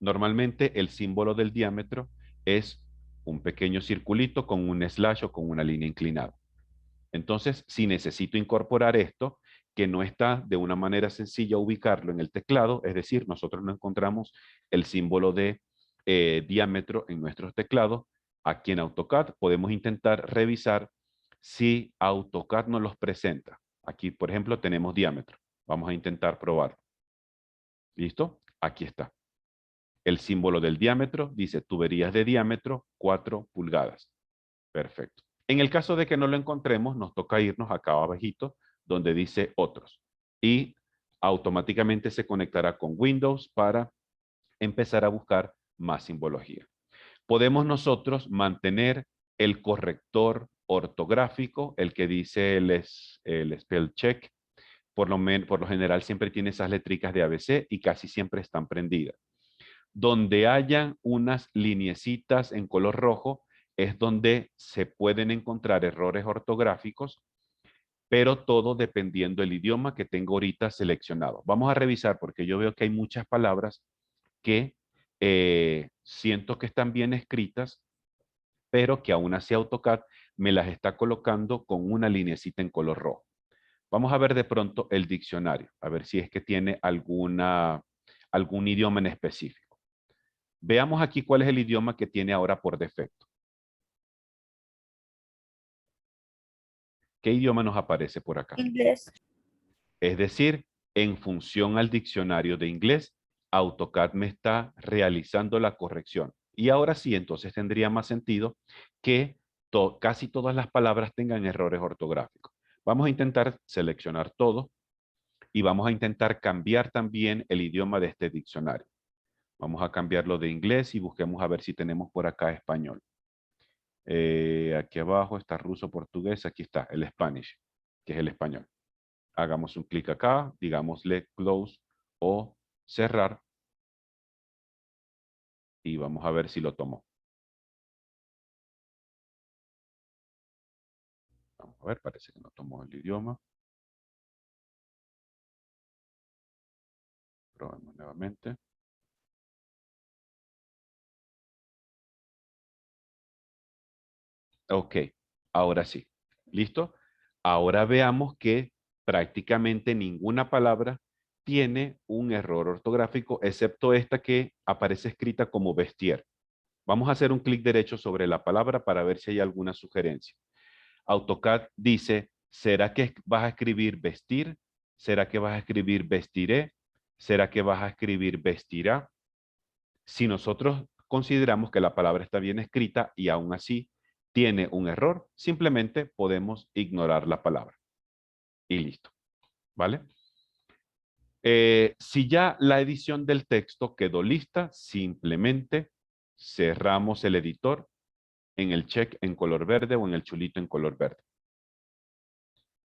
Normalmente el símbolo del diámetro es un pequeño circulito con un slash o con una línea inclinada. Entonces, si necesito incorporar esto, que no está de una manera sencilla ubicarlo en el teclado, es decir, nosotros no encontramos el símbolo de diámetro en nuestros teclados, aquí en AutoCAD podemos intentar revisar si AutoCAD nos los presenta. Aquí, por ejemplo, tenemos diámetro. Vamos a intentar probar. ¿Listo? Aquí está. El símbolo del diámetro dice tuberías de diámetro 4 pulgadas. Perfecto. En el caso de que no lo encontremos, nos toca irnos acá abajito donde dice otros. Y automáticamente se conectará con Windows para empezar a buscar más simbología. Podemos nosotros mantener el corrector ortográfico, el que dice el spell check. Por lo general siempre tiene esas letricas de ABC y casi siempre están prendidas. Donde hayan unas lineecitas en color rojo es donde se pueden encontrar errores ortográficos, pero todo dependiendo del idioma que tengo ahorita seleccionado. Vamos a revisar porque yo veo que hay muchas palabras que siento que están bien escritas, pero que aún así AutoCAD me las está colocando con una linecita en color rojo. Vamos a ver de pronto el diccionario, a ver si es que tiene algún idioma en específico. Veamos aquí cuál es el idioma que tiene ahora por defecto. ¿Qué idioma nos aparece por acá? Inglés. Es decir, en función al diccionario de inglés, AutoCAD me está realizando la corrección. Y ahora sí, entonces tendría más sentido que casi todas las palabras tengan errores ortográficos. Vamos a intentar seleccionar todo y vamos a intentar cambiar también el idioma de este diccionario. Vamos a cambiarlo de inglés y busquemos a ver si tenemos por acá español. Aquí abajo está ruso, portugués, aquí está el Spanish, que es el español. Hagamos un clic acá, digámosle close o cerrar y vamos a ver si lo tomó. Vamos a ver, parece que no tomó el idioma. Probemos nuevamente. Ok, ahora sí. ¿Listo? Ahora veamos que prácticamente ninguna palabra tiene un error ortográfico, excepto esta que aparece escrita como vestir. Vamos a hacer un clic derecho sobre la palabra para ver si hay alguna sugerencia. AutoCAD dice, ¿será que vas a escribir vestir? ¿Será que vas a escribir vestiré? ¿Será que vas a escribir vestirá? Si nosotros consideramos que la palabra está bien escrita y aún así tiene un error, simplemente podemos ignorar la palabra. Y listo. ¿Vale? Si ya la edición del texto quedó lista, simplemente cerramos el editor en el check en color verde o en el chulito en color verde.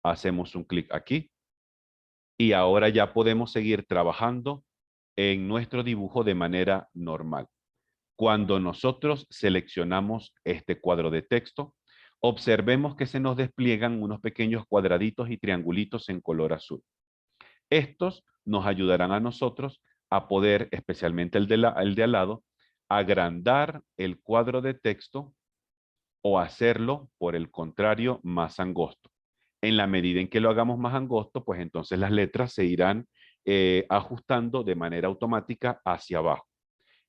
Hacemos un clic aquí y ahora ya podemos seguir trabajando en nuestro dibujo de manera normal. Cuando nosotros seleccionamos este cuadro de texto, observemos que se nos despliegan unos pequeños cuadraditos y triangulitos en color azul. Estos nos ayudarán a nosotros a poder, especialmente el de al lado, agrandar el cuadro de texto o hacerlo, por el contrario, más angosto. En la medida en que lo hagamos más angosto, pues entonces las letras se irán ajustando de manera automática hacia abajo.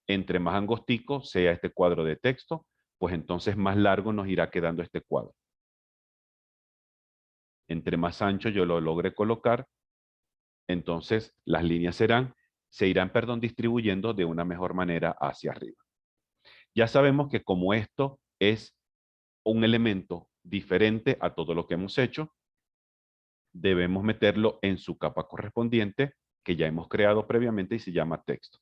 Entre más angostico sea este cuadro de texto, pues entonces más largo nos irá quedando este cuadro. Entre más ancho yo lo logre colocar, entonces las líneas se irán distribuyendo de una mejor manera hacia arriba. Ya sabemos que como esto es un elemento diferente a todo lo que hemos hecho, debemos meterlo en su capa correspondiente que ya hemos creado previamente y se llama texto.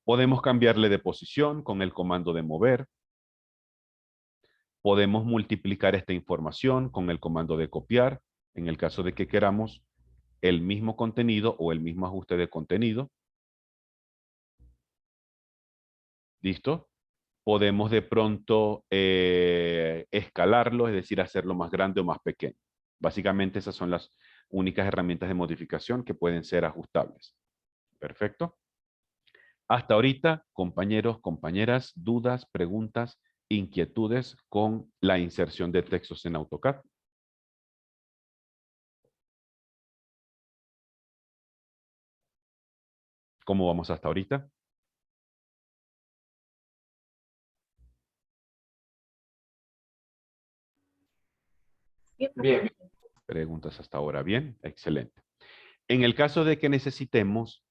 Podemos cambiarle de posición con el comando de mover. Podemos multiplicar esta información con el comando de copiar, en el caso de que queramos el mismo contenido o el mismo ajuste de contenido. ¿Listo? Podemos de pronto escalarlo, es decir, hacerlo más grande o más pequeño. Básicamente esas son las únicas herramientas de modificación que pueden ser ajustables. Perfecto. Hasta ahorita, compañeros, compañeras, dudas, preguntas, inquietudes con la inserción de textos en AutoCAD. ¿Cómo vamos hasta ahorita? Bien. Preguntas hasta ahora. Bien, excelente. En el caso de que necesitemos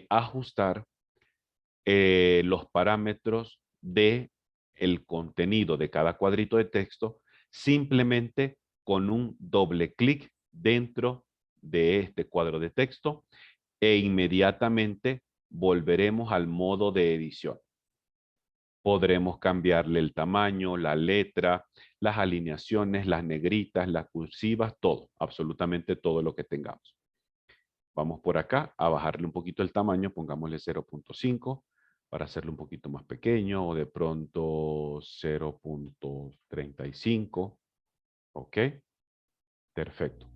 ajustar los parámetros de el contenido de cada cuadrito de texto, simplemente con un doble clic dentro de este cuadro de texto e inmediatamente volveremos al modo de edición. Podremos cambiarle el tamaño, la letra, las alineaciones, las negritas, las cursivas, todo, absolutamente todo lo que tengamos. Vamos por acá a bajarle un poquito el tamaño, pongámosle 0.5 para hacerlo un poquito más pequeño o de pronto 0.35. ¿Ok? Perfecto.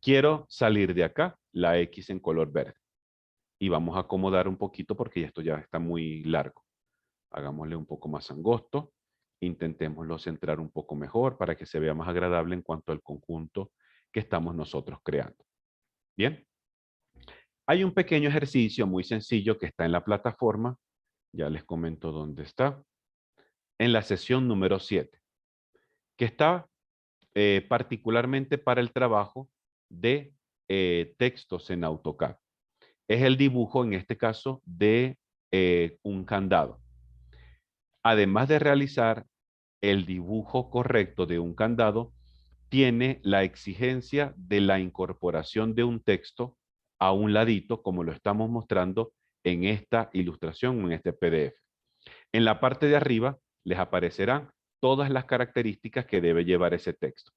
Quiero salir de acá, la X en color verde. Y vamos a acomodar un poquito porque esto ya está muy largo. Hagámosle un poco más angosto. Intentémoslo centrar un poco mejor para que se vea más agradable en cuanto al conjunto que estamos nosotros creando. ¿Bien? Hay un pequeño ejercicio muy sencillo que está en la plataforma. Ya les comento dónde está. En la sesión número 7. Que está particularmente para el trabajo de textos en AutoCAD. Es el dibujo, en este caso, de un candado. Además de realizar el dibujo correcto de un candado, tiene la exigencia de la incorporación de un texto a un ladito, como lo estamos mostrando en esta ilustración, en este PDF. En la parte de arriba les aparecerán todas las características que debe llevar ese texto.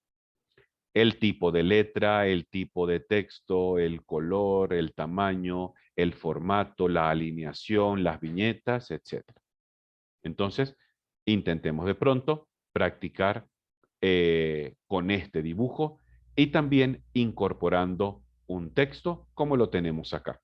El tipo de letra, el tipo de texto, el color, el tamaño, el formato, la alineación, las viñetas, etc. Entonces, intentemos de pronto practicar con este dibujo y también incorporando un texto como lo tenemos acá.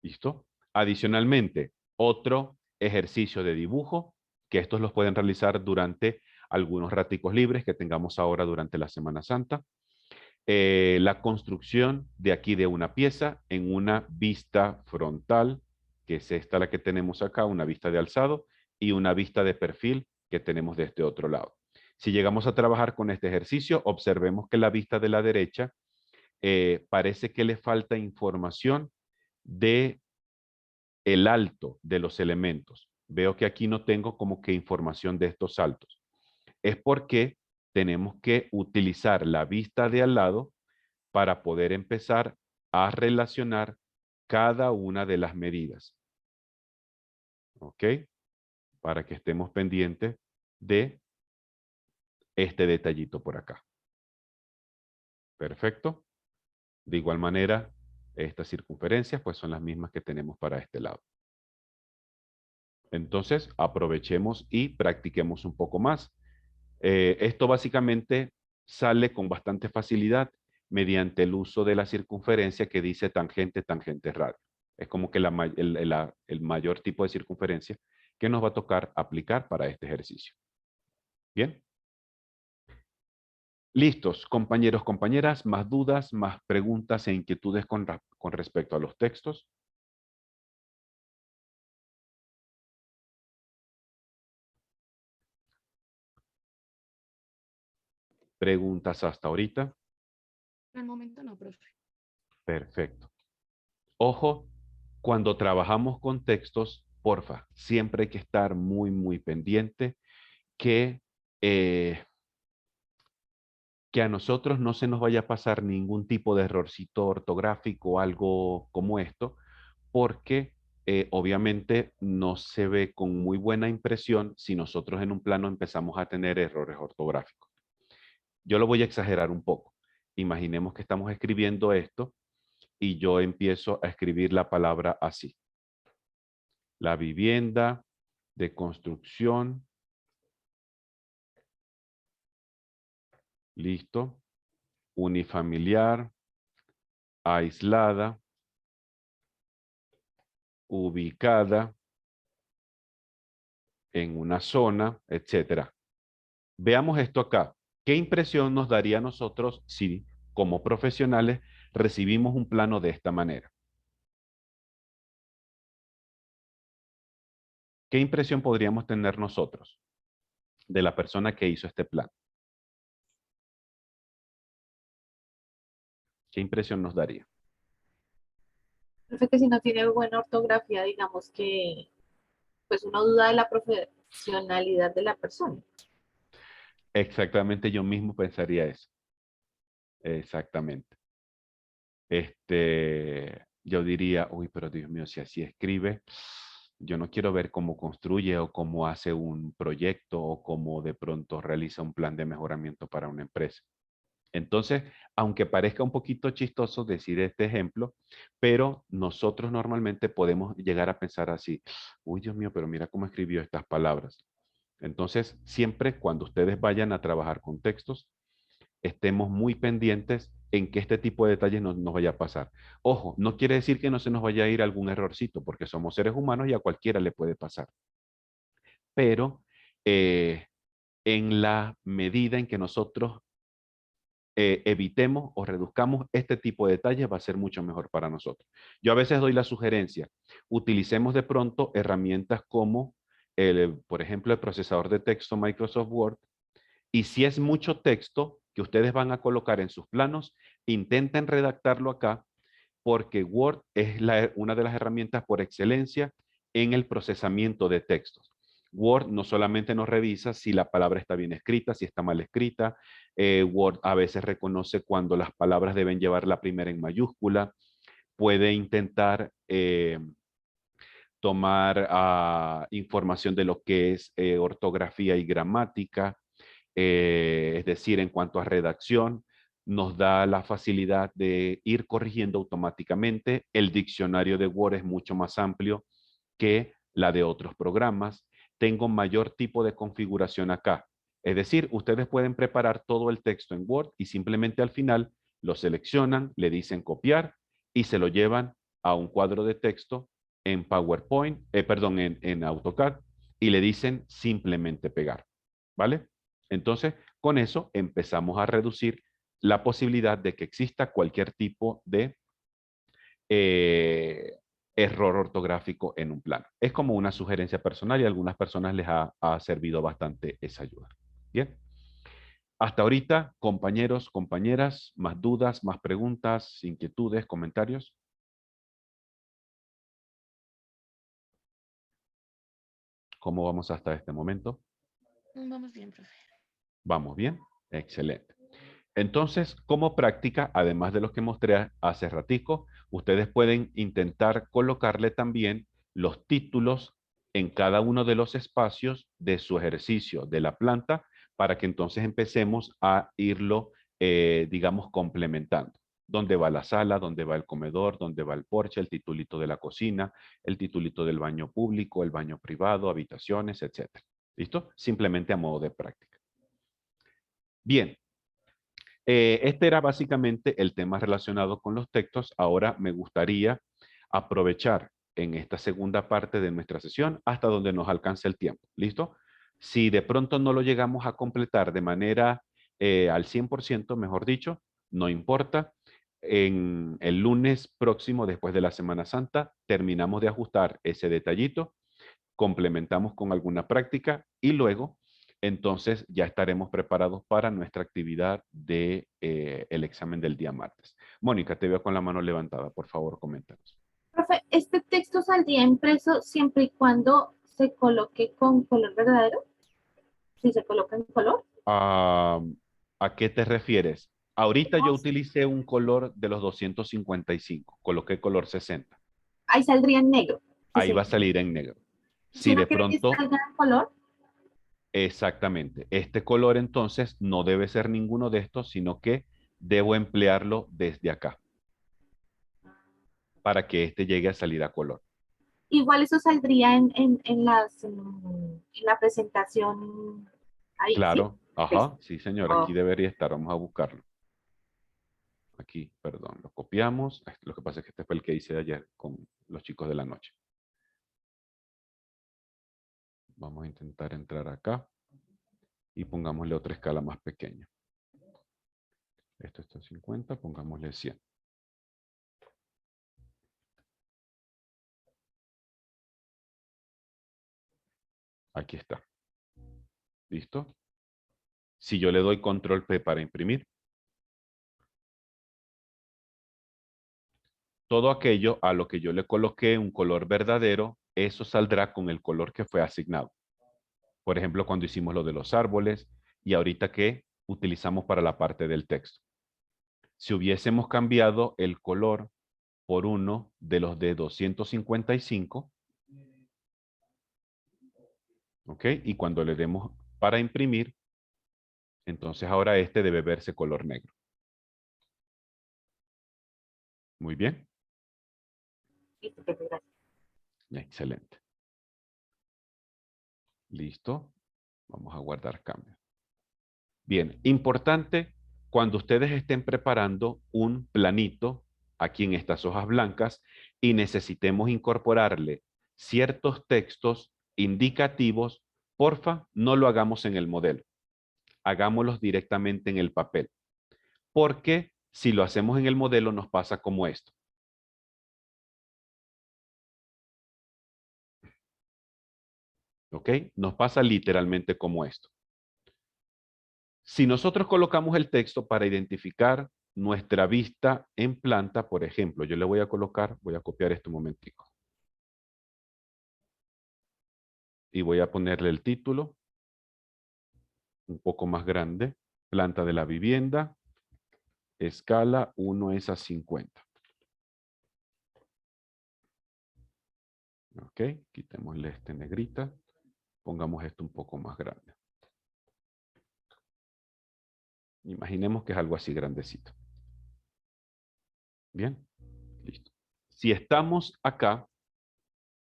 ¿Listo? Adicionalmente, otro ejercicio de dibujo, que estos los pueden realizar durante algunos raticos libres que tengamos ahora durante la Semana Santa. La construcción de aquí de una pieza en una vista frontal, que es esta la que tenemos acá, una vista de alzado, y una vista de perfil que tenemos de este otro lado. Si llegamos a trabajar con este ejercicio, observemos que la vista de la derecha parece que le falta información de el alto de los elementos. Veo que aquí no tengo como que información de estos saltos. Es porque tenemos que utilizar la vista de al lado para poder empezar a relacionar cada una de las medidas. ¿Ok? Para que estemos pendientes de este detallito por acá. Perfecto. De igual manera, estas circunferencias pues son las mismas que tenemos para este lado. Entonces, aprovechemos y practiquemos un poco más. Esto básicamente sale con bastante facilidad mediante el uso de la circunferencia que dice tangente, tangente, radio. Es como que el mayor tipo de circunferencia que nos va a tocar aplicar para este ejercicio. Bien. Listos, compañeros, compañeras, más dudas, más preguntas e inquietudes con respecto a los textos. ¿Preguntas hasta ahorita? Por el momento no, profe. Perfecto. Ojo, cuando trabajamos con textos, porfa, siempre hay que estar muy, muy pendiente que, que a nosotros no se nos vaya a pasar ningún tipo de errorcito ortográfico o algo como esto, porque obviamente no se ve con muy buena impresión si nosotros en un plano empezamos a tener errores ortográficos. Yo lo voy a exagerar un poco. Imaginemos que estamos escribiendo esto y yo empiezo a escribir la palabra así. La vivienda de construcción. Listo. Unifamiliar. Aislada. Ubicada en una zona, etcétera. Veamos esto acá. ¿Qué impresión nos daría a nosotros si, como profesionales, recibimos un plano de esta manera? ¿Qué impresión podríamos tener nosotros de la persona que hizo este plano? ¿Qué impresión nos daría? Profe, que si no tiene buena ortografía, digamos que pues uno duda de la profesionalidad de la persona. Exactamente, yo mismo pensaría eso. Exactamente. Yo diría, uy, pero Dios mío, si así escribe, yo no quiero ver cómo construye o cómo hace un proyecto o cómo de pronto realiza un plan de mejoramiento para una empresa. Entonces, aunque parezca un poquito chistoso decir este ejemplo, pero nosotros normalmente podemos llegar a pensar así, uy, Dios mío, pero mira cómo escribió estas palabras. Entonces, siempre cuando ustedes vayan a trabajar con textos, estemos muy pendientes en que este tipo de detalles no nos vaya a pasar. Ojo, no quiere decir que no se nos vaya a ir algún errorcito, porque somos seres humanos y a cualquiera le puede pasar. Pero en la medida en que nosotros evitemos o reduzcamos este tipo de detalles, va a ser mucho mejor para nosotros. Yo a veces doy la sugerencia, utilicemos de pronto herramientas como, por ejemplo, el procesador de texto Microsoft Word, y si es mucho texto que ustedes van a colocar en sus planos, intenten redactarlo acá, porque Word es una de las herramientas por excelencia en el procesamiento de textos. Word no solamente nos revisa si la palabra está bien escrita, si está mal escrita. Word a veces reconoce cuando las palabras deben llevar la primera en mayúscula. Puede intentar tomar información de lo que es ortografía y gramática. Es decir, en cuanto a redacción, nos da la facilidad de ir corrigiendo automáticamente. El diccionario de Word es mucho más amplio que la de otros programas. Tengo mayor tipo de configuración acá. Es decir, ustedes pueden preparar todo el texto en Word y simplemente al final lo seleccionan, le dicen copiar y se lo llevan a un cuadro de texto en PowerPoint, perdón, en AutoCAD y le dicen simplemente pegar. ¿Vale? Entonces, con eso empezamos a reducir la posibilidad de que exista cualquier tipo de error ortográfico en un plano. Es como una sugerencia personal y a algunas personas les ha servido bastante esa ayuda. Bien. Hasta ahorita, compañeros, compañeras, más dudas, más preguntas, inquietudes, comentarios. ¿Cómo vamos hasta este momento? Vamos bien, profe. ¿Vamos bien? Excelente. Entonces, como práctica, además de los que mostré hace ratico, ustedes pueden intentar colocarle también los títulos en cada uno de los espacios de su ejercicio de la planta para que entonces empecemos a irlo, digamos, complementando. ¿Dónde va la sala? ¿Dónde va el comedor? ¿Dónde va el porche? El titulito de la cocina, el titulito del baño público, el baño privado, habitaciones, etcétera. ¿Listo? Simplemente a modo de práctica. Bien. Este era básicamente el tema relacionado con los textos. Ahora me gustaría aprovechar en esta segunda parte de nuestra sesión hasta donde nos alcance el tiempo. ¿Listo? Si de pronto no lo llegamos a completar de manera al 100%, mejor dicho, no importa. En el lunes próximo, después de la Semana Santa, terminamos de ajustar ese detallito, complementamos con alguna práctica y luego entonces ya estaremos preparados para nuestra actividad de el examen del día martes. Mónica, te veo con la mano levantada. Por favor, coméntanos. Profe, ¿este texto saldría impreso siempre y cuando se coloque con color verdadero? Si se coloca en color. Ah, ¿a qué te refieres? Ahorita yo Digamos, utilicé un color de los 255, coloqué color 60. ahí saldría en negro. Si, Ahí va a salir en negro. si Si no de quiere que pronto, salga en color, exactamente, este color entonces no debe ser ninguno de estos, sino que debo emplearlo desde acá para que este llegue a salir a color. igual eso saldría en la presentación ahí, ¿sí? Claro, ajá, sí señor, aquí Oh, debería estar, vamos a buscarlo. Aquí, perdón, lo copiamos. Lo que pasa es que este fue el que hice ayer con los chicos de la noche. Vamos a intentar entrar acá y pongámosle otra escala más pequeña. Esto está en 50, pongámosle 100. Aquí está. ¿Listo? Si yo le doy control P para imprimir, todo aquello a lo que yo le coloqué un color verdadero, eso saldrá con el color que fue asignado. Por ejemplo, cuando hicimos lo de los árboles y ahorita que utilizamos para la parte del texto. Si hubiésemos cambiado el color por uno de los de 255, ¿ok? Y cuando le demos para imprimir, entonces ahora este debe verse color negro. Muy bien. listo, profe, gracias. Excelente. Listo. Vamos a guardar cambio. Bien, importante cuando ustedes estén preparando un planito aquí en estas hojas blancas y necesitemos incorporarle ciertos textos indicativos, porfa, no lo hagamos en el modelo. Hagámoslos directamente en el papel. Porque si lo hacemos en el modelo nos pasa como esto. ¿Ok? Nos pasa literalmente como esto. Si nosotros colocamos el texto para identificar nuestra vista en planta, por ejemplo, yo le voy a colocar, voy a copiar esto un momentico. Y voy a ponerle el título un poco más grande. Planta de la vivienda, escala 1:50. Ok, quitémosle este negrita. Pongamos esto un poco más grande. Imaginemos que es algo así grandecito. Bien, listo. Si estamos acá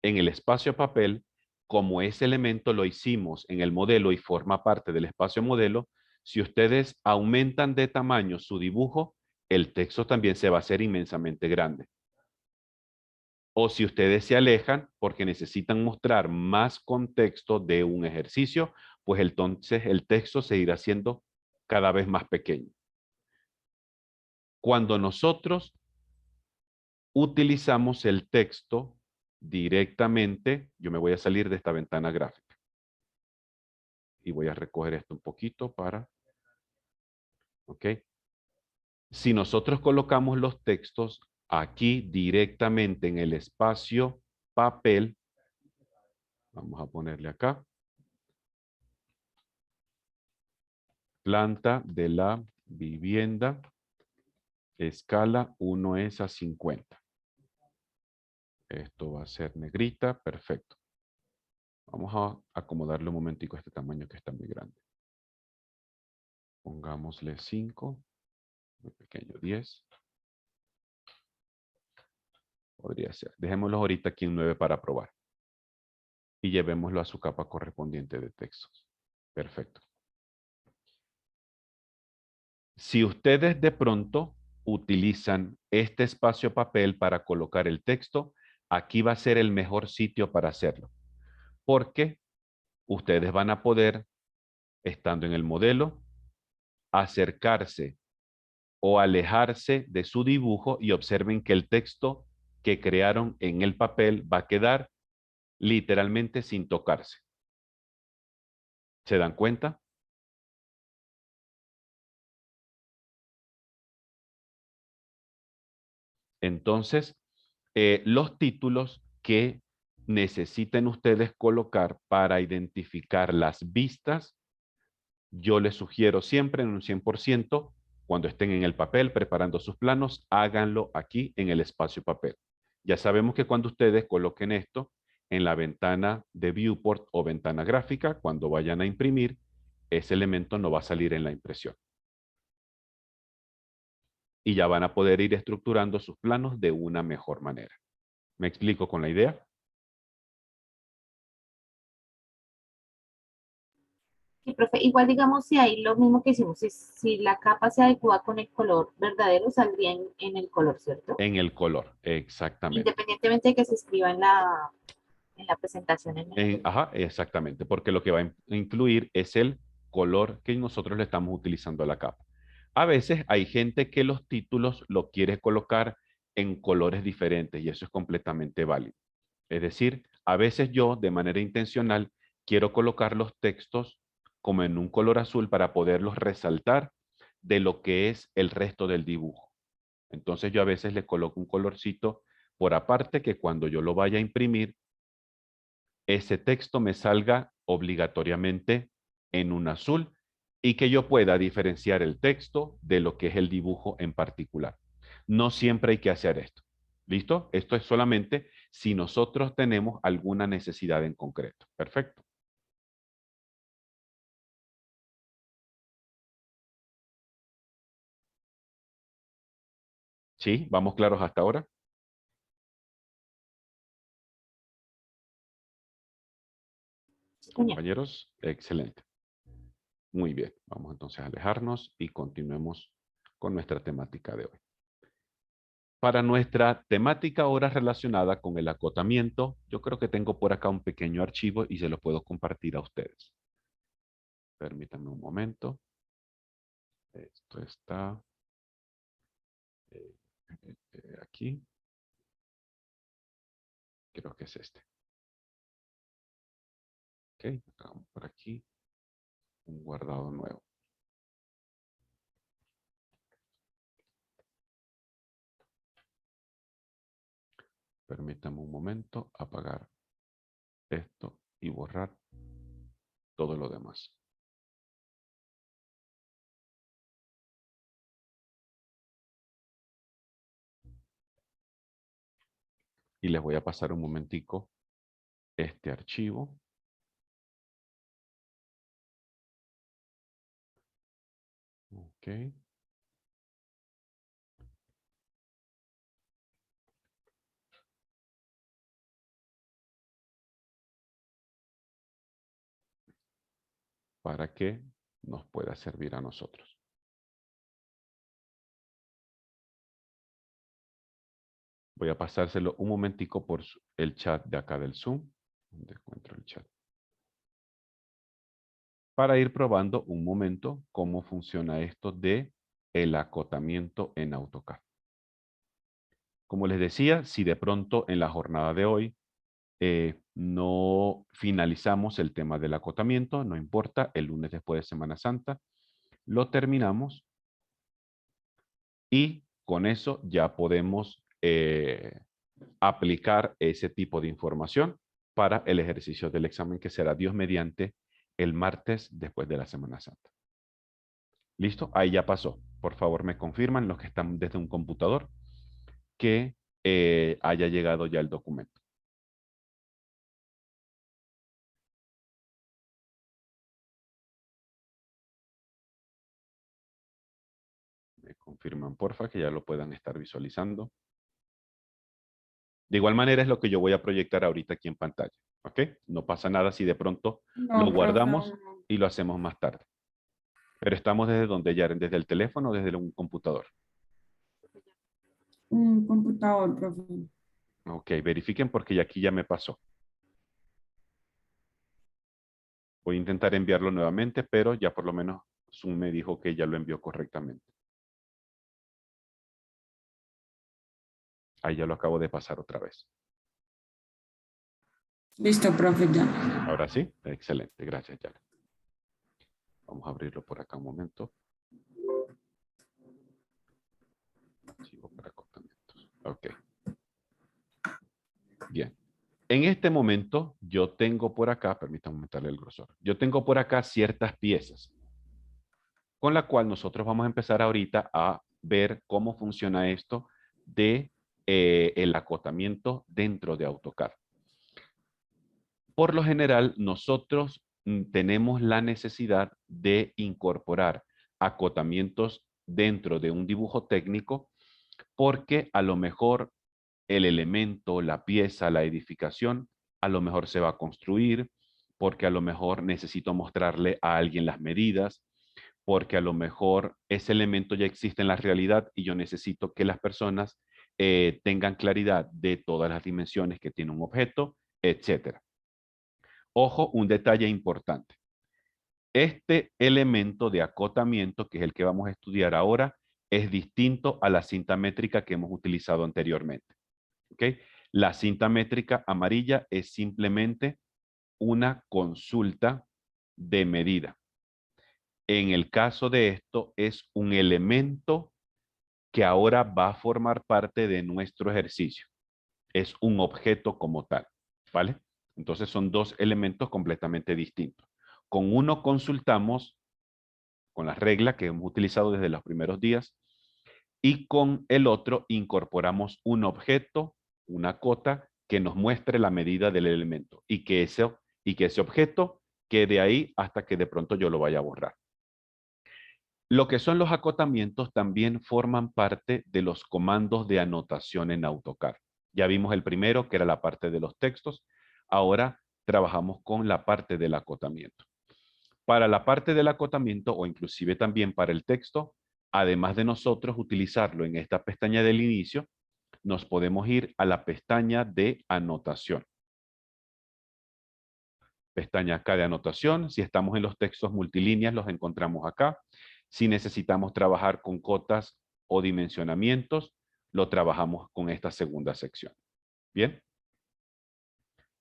en el espacio papel, como ese elemento lo hicimos en el modelo y forma parte del espacio modelo, si ustedes aumentan de tamaño su dibujo, el texto también se va a hacer inmensamente grande. O si ustedes se alejan porque necesitan mostrar más contexto de un ejercicio, pues entonces el texto se irá haciendo cada vez más pequeño. Cuando nosotros utilizamos el texto directamente, yo me voy a salir de esta ventana gráfica. Y voy a recoger esto un poquito para... ¿Ok? Si nosotros colocamos los textos aquí directamente en el espacio papel, vamos a ponerle acá, planta de la vivienda, escala 1:50. Esto va a ser negrita, perfecto. Vamos a acomodarle un momentico a este tamaño que está muy grande. Pongámosle 5, muy pequeño, 10. Podría ser. Dejémoslo ahorita aquí en 9 para probar. Y llevémoslo a su capa correspondiente de textos. Perfecto. Si ustedes de pronto utilizan este espacio papel para colocar el texto, aquí va a ser el mejor sitio para hacerlo. Porque ustedes van a poder, estando en el modelo, acercarse o alejarse de su dibujo y observen que el texto que crearon en el papel va a quedar literalmente sin tocarse. ¿Se dan cuenta? Entonces, los títulos que necesiten ustedes colocar para identificar las vistas, yo les sugiero siempre en un 100%, cuando estén en el papel preparando sus planos, háganlo aquí en el espacio papel. Ya sabemos que cuando ustedes coloquen esto en la ventana de viewport o ventana gráfica, cuando vayan a imprimir, ese elemento no va a salir en la impresión. Y ya van a poder ir estructurando sus planos de una mejor manera. ¿Me explico con la idea? Sí, profe, igual digamos si hay lo mismo que hicimos, si la capa se adecua con el color verdadero, saldría en el color, ¿cierto? En el color, exactamente. Independientemente de que se escriba en la presentación en el... Ajá, exactamente, porque lo que va a influir es el color que nosotros le estamos utilizando a la capa. A veces hay gente que los títulos lo quiere colocar en colores diferentes y eso es completamente válido. Es decir, a veces yo de manera intencional quiero colocar los textos como en un color azul para poderlos resaltar de lo que es el resto del dibujo. Entonces yo a veces le coloco un colorcito por aparte que cuando yo lo vaya a imprimir, ese texto me salga obligatoriamente en un azul y que yo pueda diferenciar el texto de lo que es el dibujo en particular. No siempre hay que hacer esto. ¿Listo? Esto es solamente si nosotros tenemos alguna necesidad en concreto. Perfecto. ¿Sí? ¿Vamos claros hasta ahora? Señor. Compañeros, excelente. Muy bien, vamos entonces a alejarnos y continuemos con nuestra temática de hoy. Para nuestra temática ahora relacionada con el acotamiento, yo creo que tengo por acá un pequeño archivo y se lo puedo compartir a ustedes. Permítanme un momento. Esto está aquí. Creo que es este. Ok, hagamos por aquí un guardado nuevo. Permítame un momento, apagar esto y borrar todo lo demás. Y les voy a pasar un momentico este archivo. Ok. Para que nos pueda servir a nosotros. Voy a pasárselo un momentico por el chat de acá del Zoom. ¿Dónde encuentro el chat? Para ir probando un momento cómo funciona esto de el acotamiento en AutoCAD. Como les decía, si de pronto en la jornada de hoy no finalizamos el tema del acotamiento, no importa, el lunes después de Semana Santa, lo terminamos y con eso ya podemos aplicar ese tipo de información para el ejercicio del examen que será Dios mediante el martes después de la Semana Santa. ¿Listo? Ahí ya pasó. Por favor, me confirman los que están desde un computador que haya llegado ya el documento. Me confirman, porfa, que ya lo puedan estar visualizando. De igual manera es lo que yo voy a proyectar ahorita aquí en pantalla. ¿Ok? No pasa nada si de pronto No, lo guardamos profe, y lo hacemos más tarde. Pero estamos desde donde ya, desde el teléfono o desde un computador. un computador, profe. Ok, verifiquen porque ya aquí ya me pasó. Voy a intentar enviarlo nuevamente, pero ya por lo menos Zoom me dijo que ya lo envió correctamente. Ahí ya lo acabo de pasar otra vez. Listo, profe, ya. Ahora sí, excelente, gracias, Yara. Vamos a abrirlo por acá un momento. Archivo para acotamientos. Ok. Bien. En este momento yo tengo por acá, permítanme aumentarle el grosor. Yo tengo por acá ciertas piezas con la cual nosotros vamos a empezar ahorita a ver cómo funciona esto de el acotamiento dentro de AutoCAD. Por lo general, nosotros tenemos la necesidad de incorporar acotamientos dentro de un dibujo técnico porque a lo mejor el elemento, la pieza, la edificación, a lo mejor se va a construir, porque a lo mejor necesito mostrarle a alguien las medidas, porque a lo mejor ese elemento ya existe en la realidad y yo necesito que las personas tengan claridad de todas las dimensiones que tiene un objeto, etcétera. Ojo, un detalle importante. Este elemento de acotamiento, que es el que vamos a estudiar ahora, es distinto a la cinta métrica que hemos utilizado anteriormente. ¿Ok? La cinta métrica amarilla es simplemente una consulta de medida. En el caso de esto, es un elemento que ahora va a formar parte de nuestro ejercicio. Es un objeto como tal, ¿vale? Entonces son dos elementos completamente distintos. Con uno consultamos con las reglas que hemos utilizado desde los primeros días y con el otro incorporamos un objeto, una cota que nos muestre la medida del elemento y que ese objeto quede ahí hasta que de pronto yo lo vaya a borrar. Lo que son los acotamientos también forman parte de los comandos de anotación en AutoCAD. Ya vimos el primero, que era la parte de los textos. Ahora trabajamos con la parte del acotamiento. Para la parte del acotamiento, o inclusive también para el texto, además de nosotros utilizarlo en esta pestaña del inicio, nos podemos ir a la pestaña de anotación. Pestaña acá de anotación. Si estamos en los textos multilíneas, los encontramos acá. Si necesitamos trabajar con cotas o dimensionamientos, lo trabajamos con esta segunda sección. ¿Bien?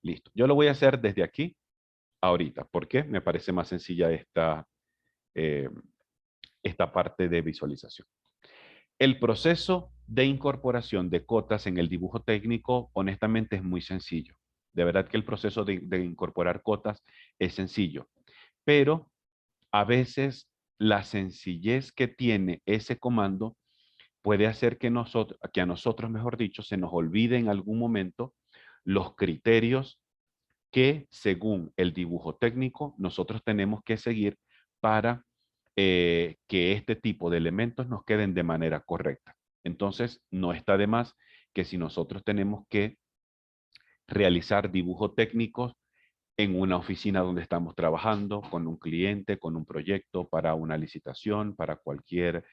Listo. Yo lo voy a hacer desde aquí ahorita. ¿Por qué? Me parece más sencilla esta parte de visualización. El proceso de incorporación de cotas en el dibujo técnico, honestamente, es muy sencillo. De verdad que el proceso de incorporar cotas es sencillo. Pero a veces la sencillez que tiene ese comando puede hacer que a nosotros, mejor dicho, se nos olvide en algún momento los criterios que, según el dibujo técnico, nosotros tenemos que seguir para que este tipo de elementos nos queden de manera correcta. Entonces, no está de más que si nosotros tenemos que realizar dibujos técnicos en una oficina donde estamos trabajando, con un cliente, con un proyecto, para una licitación, para cualquier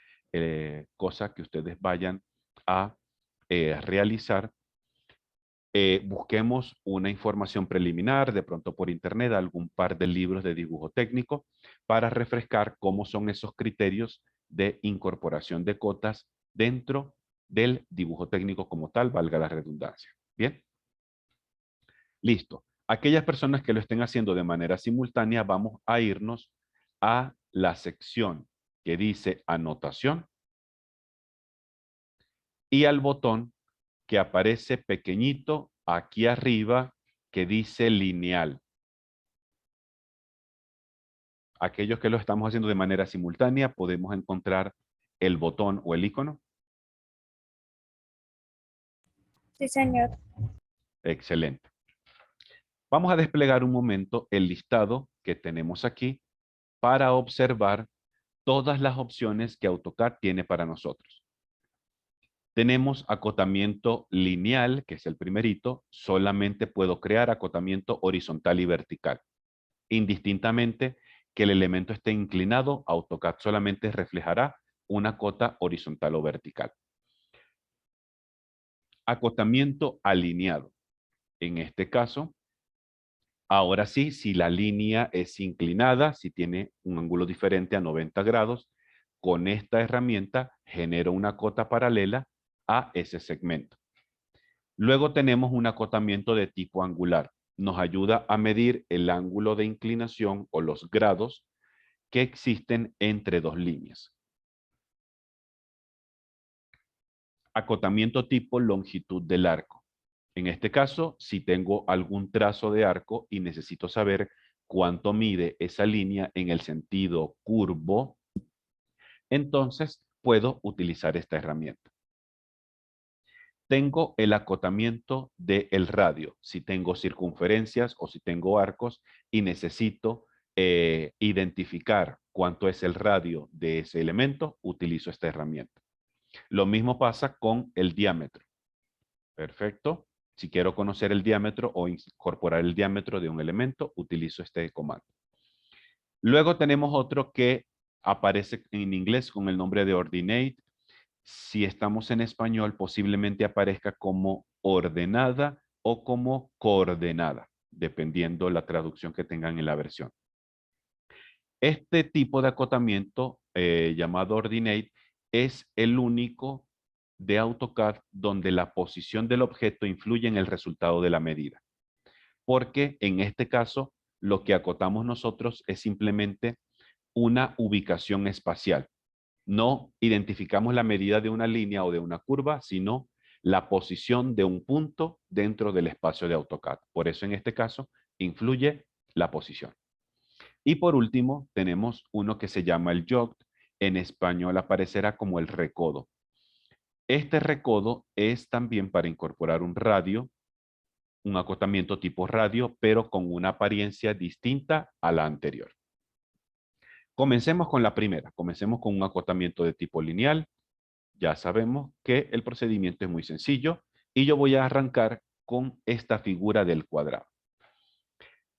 cosa que ustedes vayan a realizar, busquemos una información preliminar, de pronto por internet, algún par de libros de dibujo técnico, para refrescar cómo son esos criterios de incorporación de cotas dentro del dibujo técnico como tal, valga la redundancia. ¿Bien? Listo. Aquellas personas que lo estén haciendo de manera simultánea, vamos a irnos a la sección que dice anotación y al botón que aparece pequeñito aquí arriba que dice lineal. Aquellos que lo estamos haciendo de manera simultánea, podemos encontrar el botón o el icono. Sí, señor. Excelente. Vamos a desplegar un momento el listado que tenemos aquí para observar todas las opciones que AutoCAD tiene para nosotros. Tenemos acotamiento lineal, que es el primerito. Solamente puedo crear acotamiento horizontal y vertical. Indistintamente que el elemento esté inclinado, AutoCAD solamente reflejará una cota horizontal o vertical. Acotamiento alineado. En este caso, ahora sí, si la línea es inclinada, si tiene un ángulo diferente a 90 grados, con esta herramienta genero una cota paralela a ese segmento. Luego tenemos un acotamiento de tipo angular. Nos ayuda a medir el ángulo de inclinación o los grados que existen entre dos líneas. Acotamiento tipo longitud del arco. En este caso, si tengo algún trazo de arco y necesito saber cuánto mide esa línea en el sentido curvo, entonces puedo utilizar esta herramienta. Tengo el acotamiento del radio, si tengo circunferencias o si tengo arcos y necesito identificar cuánto es el radio de ese elemento, utilizo esta herramienta. Lo mismo pasa con el diámetro. Perfecto. Si quiero conocer el diámetro o incorporar el diámetro de un elemento, utilizo este comando. Luego tenemos otro que aparece en inglés con el nombre de ordinate. Si estamos en español, posiblemente aparezca como ordenada o como coordenada, dependiendo la traducción que tengan en la versión. Este tipo de acotamiento llamado ordinate es el único de AutoCAD donde la posición del objeto influye en el resultado de la medida. Porque en este caso, lo que acotamos nosotros es simplemente una ubicación espacial. No identificamos la medida de una línea o de una curva, sino la posición de un punto dentro del espacio de AutoCAD. Por eso en este caso influye la posición. Y por último tenemos uno que se llama el jog. En español aparecerá como el recodo. Este recodo es también para incorporar un radio, un acotamiento tipo radio, pero con una apariencia distinta a la anterior. Comencemos con la primera. Comencemos con un acotamiento de tipo lineal. Ya sabemos que el procedimiento es muy sencillo y yo voy a arrancar con esta figura del cuadrado.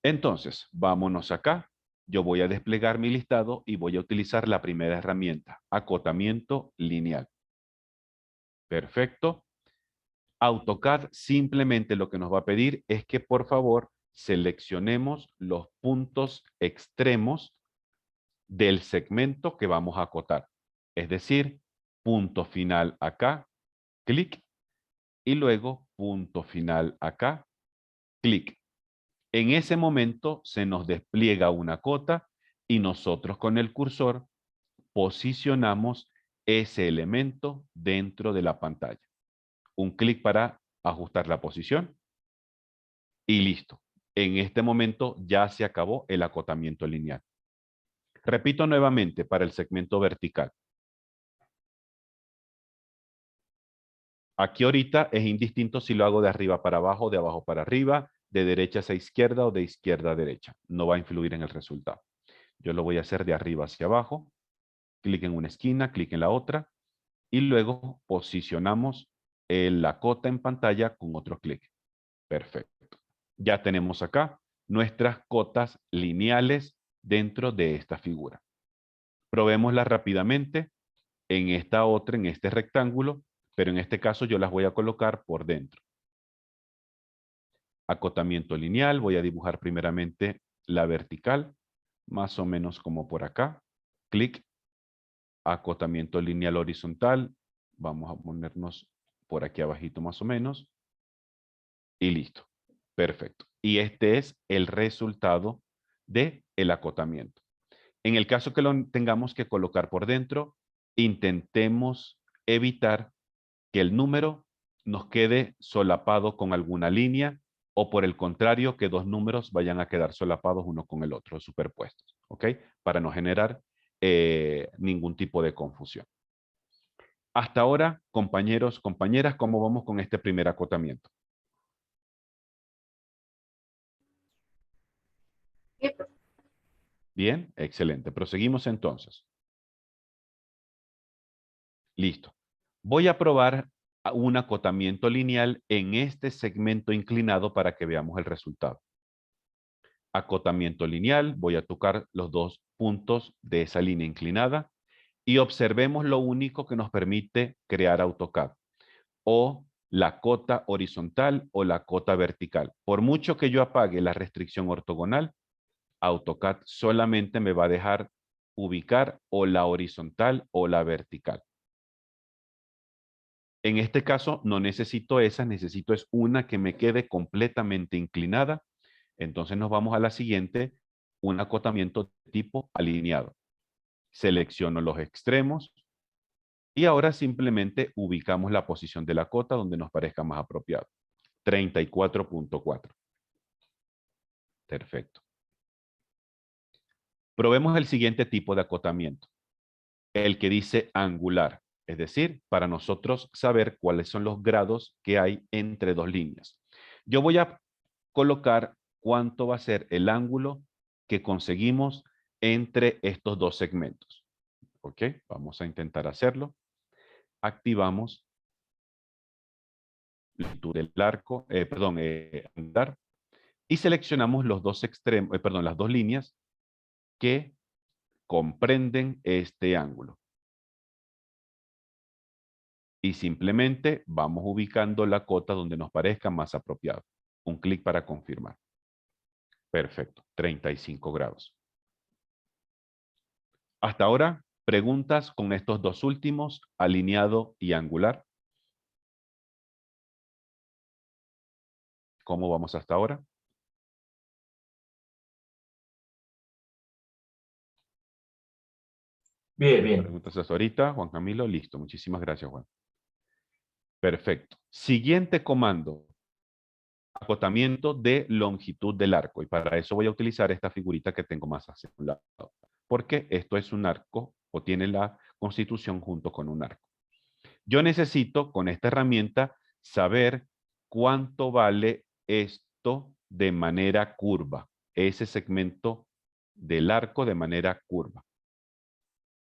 Entonces, vámonos acá. Yo voy a desplegar mi listado y voy a utilizar la primera herramienta, acotamiento lineal. Perfecto. AutoCAD simplemente lo que nos va a pedir es que por favor seleccionemos los puntos extremos del segmento que vamos a acotar. Es decir, punto final acá, clic, y luego punto final acá, clic. En ese momento se nos despliega una cota y nosotros con el cursor posicionamos ese elemento dentro de la pantalla. Un clic para ajustar la posición y listo. En este momento ya se acabó el acotamiento lineal. Repito nuevamente para el segmento vertical. Aquí ahorita es indistinto si lo hago de arriba para abajo, de abajo para arriba, de derecha hacia izquierda o de izquierda a derecha. No va a influir en el resultado. Yo lo voy a hacer de arriba hacia abajo. Clic en una esquina, clic en la otra. Y luego posicionamos la cota en pantalla con otro clic. Perfecto. Ya tenemos acá nuestras cotas lineales dentro de esta figura. Probémosla rápidamente en esta otra, en este rectángulo, pero en este caso yo las voy a colocar por dentro. Acotamiento lineal, voy a dibujar primeramente la vertical, más o menos como por acá. Clic. Acotamiento lineal horizontal, vamos a ponernos por aquí abajito más o menos. Y listo. Perfecto. Y este es el resultado del acotamiento. En el caso que lo tengamos que colocar por dentro, intentemos evitar que el número nos quede solapado con alguna línea o por el contrario, que dos números vayan a quedar solapados uno con el otro, superpuestos, ¿ok? Para no generar ningún tipo de confusión. Hasta ahora, compañeros, compañeras, ¿cómo vamos con este primer acotamiento? Bien, excelente. Proseguimos entonces. Listo. Voy a probar un acotamiento lineal en este segmento inclinado para que veamos el resultado. Acotamiento lineal, voy a tocar los dos puntos de esa línea inclinada y observemos lo único que nos permite crear AutoCAD, o la cota horizontal o la cota vertical. Por mucho que yo apague la restricción ortogonal, AutoCAD solamente me va a dejar ubicar o la horizontal o la vertical. En este caso no necesito esa, necesito es una que me quede completamente inclinada. Entonces nos vamos a la siguiente, un acotamiento tipo alineado. selecciono los extremos y ahora simplemente ubicamos la posición de la cota donde nos parezca más apropiado. 34.4. Perfecto. Probemos el siguiente tipo de acotamiento, el que dice angular, es decir, para nosotros saber cuáles son los grados que hay entre dos líneas. Yo voy a colocar cuánto va a ser el ángulo que conseguimos entre estos dos segmentos. ¿Ok? Vamos a intentar hacerlo. Activamos la longitud del arco, angular, y seleccionamos los dos extremos, las dos líneas que comprenden este ángulo. Y simplemente vamos ubicando la cota donde nos parezca más apropiado. Un clic para confirmar. Perfecto, 35 grados. Hasta ahora, preguntas con estos dos últimos, alineado y angular. ¿Cómo vamos hasta ahora? Bien, bien. Preguntas hasta ahorita, Juan Camilo. Listo, muchísimas gracias, Juan. Perfecto. Siguiente comando. Acotamiento de longitud del arco. Y para eso voy a utilizar esta figurita que tengo más hacia un lado. Porque esto es un arco o tiene la constitución junto con un arco. Yo necesito con esta herramienta saber cuánto vale esto de manera curva. Ese segmento del arco de manera curva.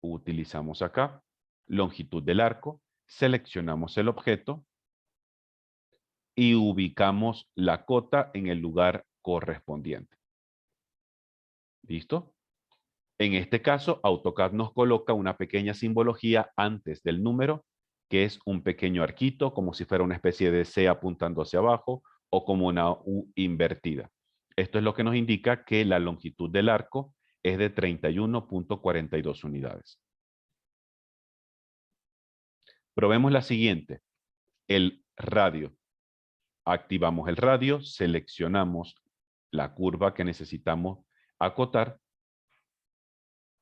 Utilizamos acá longitud del arco, seleccionamos el objeto y ubicamos la cota en el lugar correspondiente. ¿Listo? En este caso, AutoCAD nos coloca una pequeña simbología antes del número, que es un pequeño arquito, como si fuera una especie de C apuntando hacia abajo, o como una U invertida. Esto es lo que nos indica que la longitud del arco es de 31.42 unidades. Probemos la siguiente, el radio. Activamos el radio, seleccionamos la curva que necesitamos acotar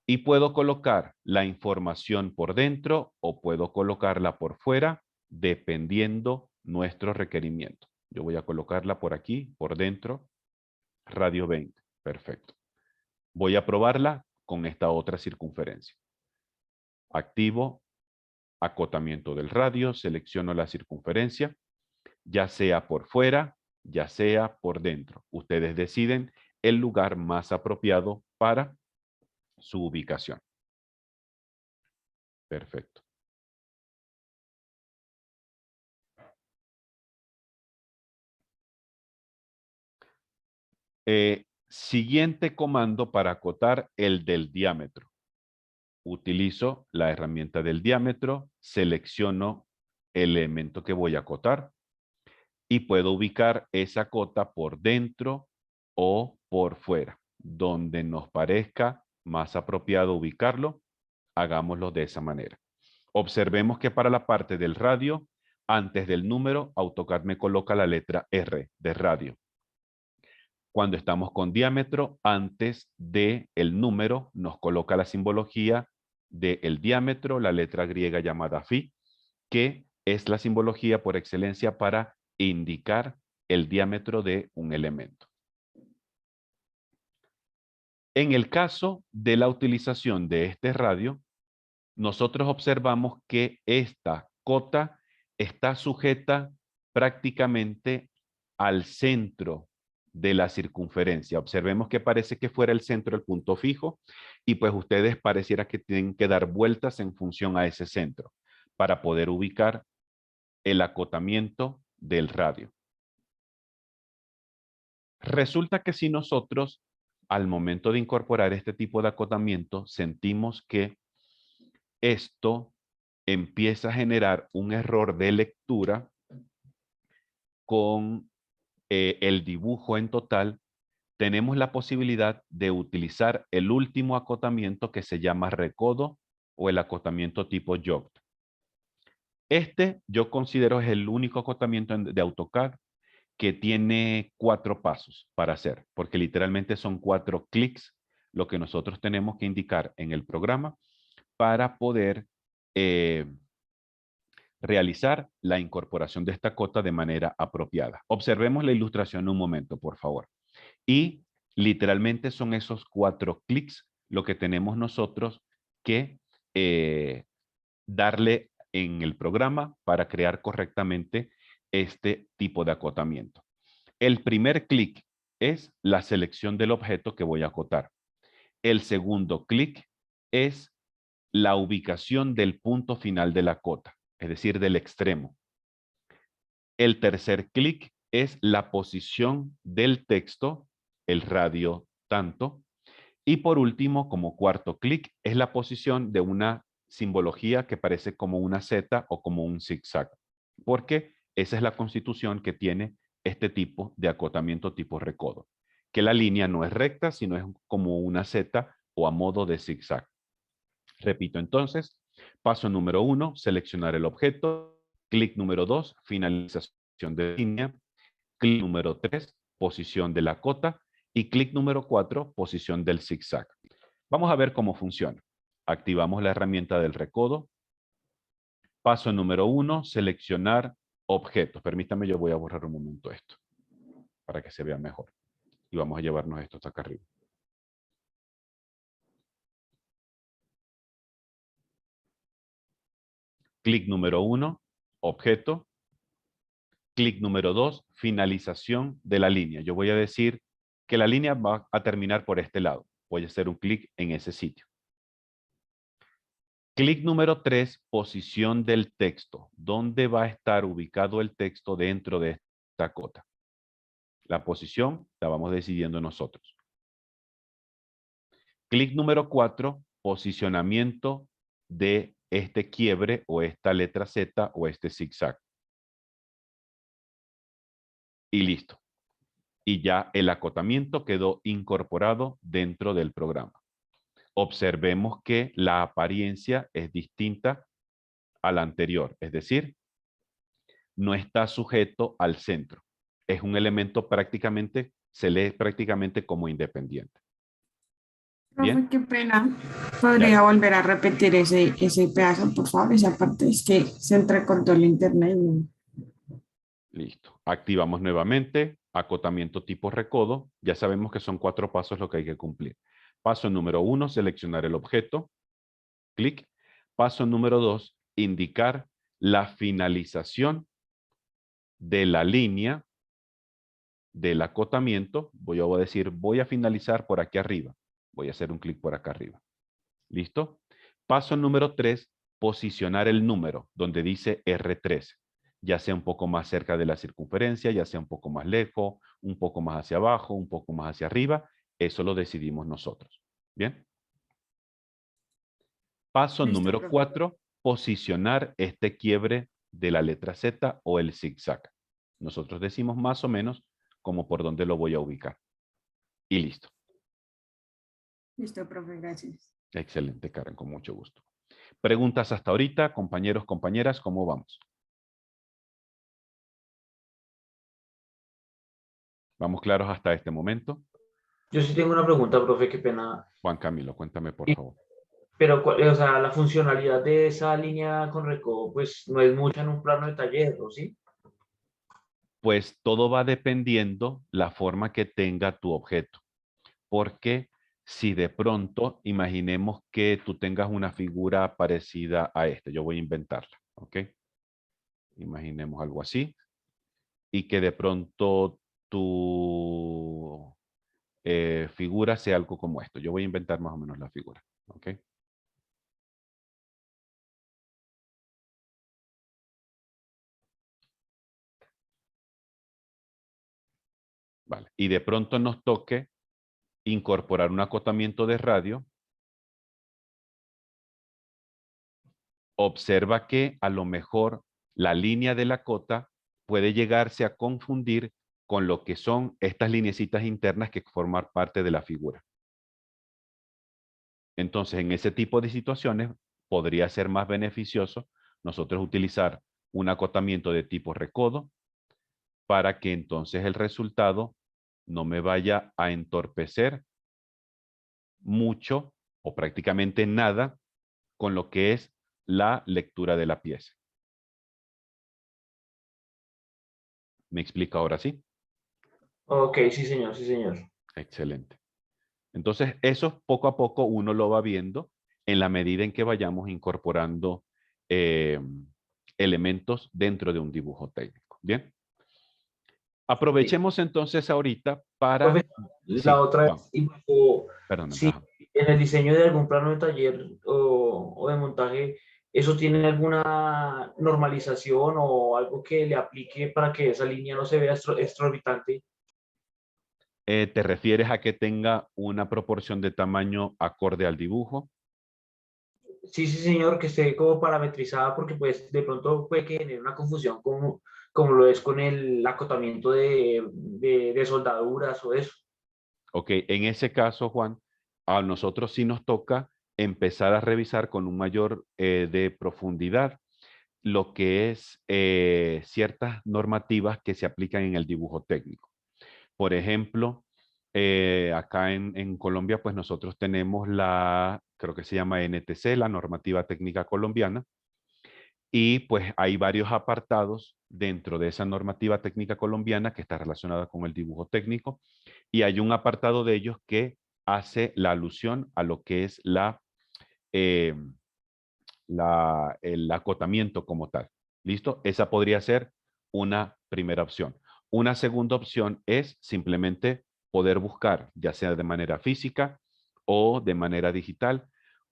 y puedo colocar la información por dentro o puedo colocarla por fuera dependiendo nuestro requerimiento. Yo voy a colocarla por aquí, por dentro, radio 20. Perfecto. Voy a probarla con esta otra circunferencia. Activo acotamiento del radio, selecciono la circunferencia, ya sea por fuera, ya sea por dentro. Ustedes deciden el lugar más apropiado para su ubicación. Perfecto. Siguiente comando para acotar el del diámetro. Utilizo la herramienta del diámetro, selecciono el elemento que voy a acotar y puedo ubicar esa cota por dentro o por fuera. Donde nos parezca más apropiado ubicarlo, hagámoslo de esa manera. Observemos que para la parte del radio, antes del número, AutoCAD me coloca la letra R de radio. Cuando estamos con diámetro, antes del número, nos coloca la simbología del diámetro, la letra griega llamada phi, que es la simbología por excelencia para indicar el diámetro de un elemento. En el caso de la utilización de este radio, nosotros observamos que esta cota está sujeta prácticamente al centro de la circunferencia. Observemos que parece que fuera el centro el punto fijo y pues ustedes pareciera que tienen que dar vueltas en función a ese centro para poder ubicar el acotamiento del radio. Resulta que si nosotros al momento de incorporar este tipo de acotamiento sentimos que esto empieza a generar un error de lectura con el dibujo en total, tenemos la posibilidad de utilizar el último acotamiento que se llama recodo o el acotamiento tipo jogt. Este yo considero es el único acotamiento de AutoCAD que tiene 4 pasos para hacer, porque literalmente son 4 clics lo que nosotros tenemos que indicar en el programa para poder realizar la incorporación de esta cota de manera apropiada. Observemos la ilustración un momento, por favor. Y literalmente son esos 4 clics lo que tenemos nosotros que darle en el programa para crear correctamente este tipo de acotamiento. El primer clic es la selección del objeto que voy a acotar. El segundo clic es la ubicación del punto final de la cota, es decir, del extremo. El tercer clic es la posición del texto, el radio tanto. Y por último, como cuarto clic, es la posición de una simbología que parece como una Z o como un zigzag. Porque esa es la constitución que tiene este tipo de acotamiento tipo recodo. Que la línea no es recta, sino es como una Z o a modo de zigzag. Repito entonces, paso número 1, seleccionar el objeto. Clic número 2, finalización de línea. Clic número 3, posición de la cota. Y clic número 4, posición del zigzag. Vamos a ver cómo funciona. Activamos la herramienta del recodo. Paso número 1, seleccionar objetos. Permítame, yo voy a borrar un momento esto para que se vea mejor. Y vamos a llevarnos esto hasta acá arriba. Clic número 1, objeto. Clic número 2, finalización de la línea. Yo voy a decir que la línea va a terminar por este lado. Voy a hacer un clic en ese sitio. Clic número 3, posición del texto. ¿Dónde va a estar ubicado el texto dentro de esta cota? La posición la vamos decidiendo nosotros. Clic número 4, posicionamiento de este quiebre o esta letra Z o este zigzag. Y listo. Y ya el acotamiento quedó incorporado dentro del programa. Observemos que la apariencia es distinta a la anterior, es decir, no está sujeto al centro. Es un elemento prácticamente, se lee prácticamente como independiente. Profe, Bien. qué pena. ¿Podría volver a repetir ese pedazo, por favor? Esa parte es que se entrecortó el internet. Listo. Activamos nuevamente acotamiento tipo recodo. Ya sabemos que son 4 pasos lo que hay que cumplir. Paso número 1, seleccionar el objeto. Clic. Paso número 2, indicar la finalización de la línea del acotamiento. Voy a decir, voy a finalizar por aquí arriba. Voy a hacer un clic por acá arriba. ¿Listo? Paso número 3, posicionar el número donde dice R13. Ya sea un poco más cerca de la circunferencia, ya sea un poco más lejos, un poco más hacia abajo, un poco más hacia arriba. Eso lo decidimos nosotros. ¿Bien? Paso Listo, número profe. 4, posicionar este quiebre de la letra Z o el zigzag. Nosotros decimos más o menos como por dónde lo voy a ubicar. Y listo. Listo, profe, gracias. Excelente, Karen, con mucho gusto. Preguntas hasta ahorita, compañeros, compañeras, ¿cómo vamos? ¿Vamos claros hasta este momento? Yo sí tengo una pregunta, profe, qué pena. Juan Camilo, cuéntame por Y- favor. Pero, o sea, la funcionalidad de esa línea con recodo, pues no es mucha en un plano de taller, ¿o sí? Pues todo va dependiendo la forma que tenga tu objeto. Porque si de pronto, imaginemos que tú tengas una figura parecida a esta, yo voy a inventarla, ¿ok? Imaginemos algo así. Y que de pronto tu figura sea algo como esto. Yo voy a inventar más o menos la figura, ¿ok? Vale. Y de pronto nos toque incorporar un acotamiento de radio. Observa que a lo mejor la línea de la cota puede llegarse a confundir con lo que son estas lineecitas internas que forman parte de la figura. Entonces, en ese tipo de situaciones, podría ser más beneficioso nosotros utilizar un acotamiento de tipo recodo para que entonces el resultado no me vaya a entorpecer mucho o prácticamente nada con lo que es la lectura de la pieza. ¿Me explico ahora sí? Ok, sí, señor, sí, señor. Excelente. Entonces, eso poco a poco uno lo va viendo en la medida en que vayamos incorporando elementos dentro de un dibujo técnico. Bien. Sí. Aprovechemos entonces ahorita para... Profe, la Sí, otra vamos. es, y bajo, Perdón. si en el diseño de algún plano de taller o de montaje, ¿eso tiene alguna normalización o algo que le aplique para que esa línea no se vea exorbitante? ¿Te refieres a que tenga una proporción de tamaño acorde al dibujo? Sí, sí, señor, que esté como parametrizada porque pues de pronto puede que genere una confusión como lo es con el acotamiento de soldaduras o eso. Ok, en ese caso, Juan, a nosotros sí nos toca empezar a revisar con un mayor de profundidad lo que es ciertas normativas que se aplican en el dibujo técnico. Por ejemplo, acá en Colombia, pues nosotros tenemos creo que se llama NTC, la Normativa Técnica Colombiana, y pues hay varios apartados dentro de esa normativa técnica colombiana que está relacionada con el dibujo técnico, y hay un apartado de ellos que hace la alusión a lo que es eh, el acotamiento como tal. ¿Listo? Esa podría ser una primera opción. Una segunda opción es simplemente poder buscar, ya sea de manera física o de manera digital,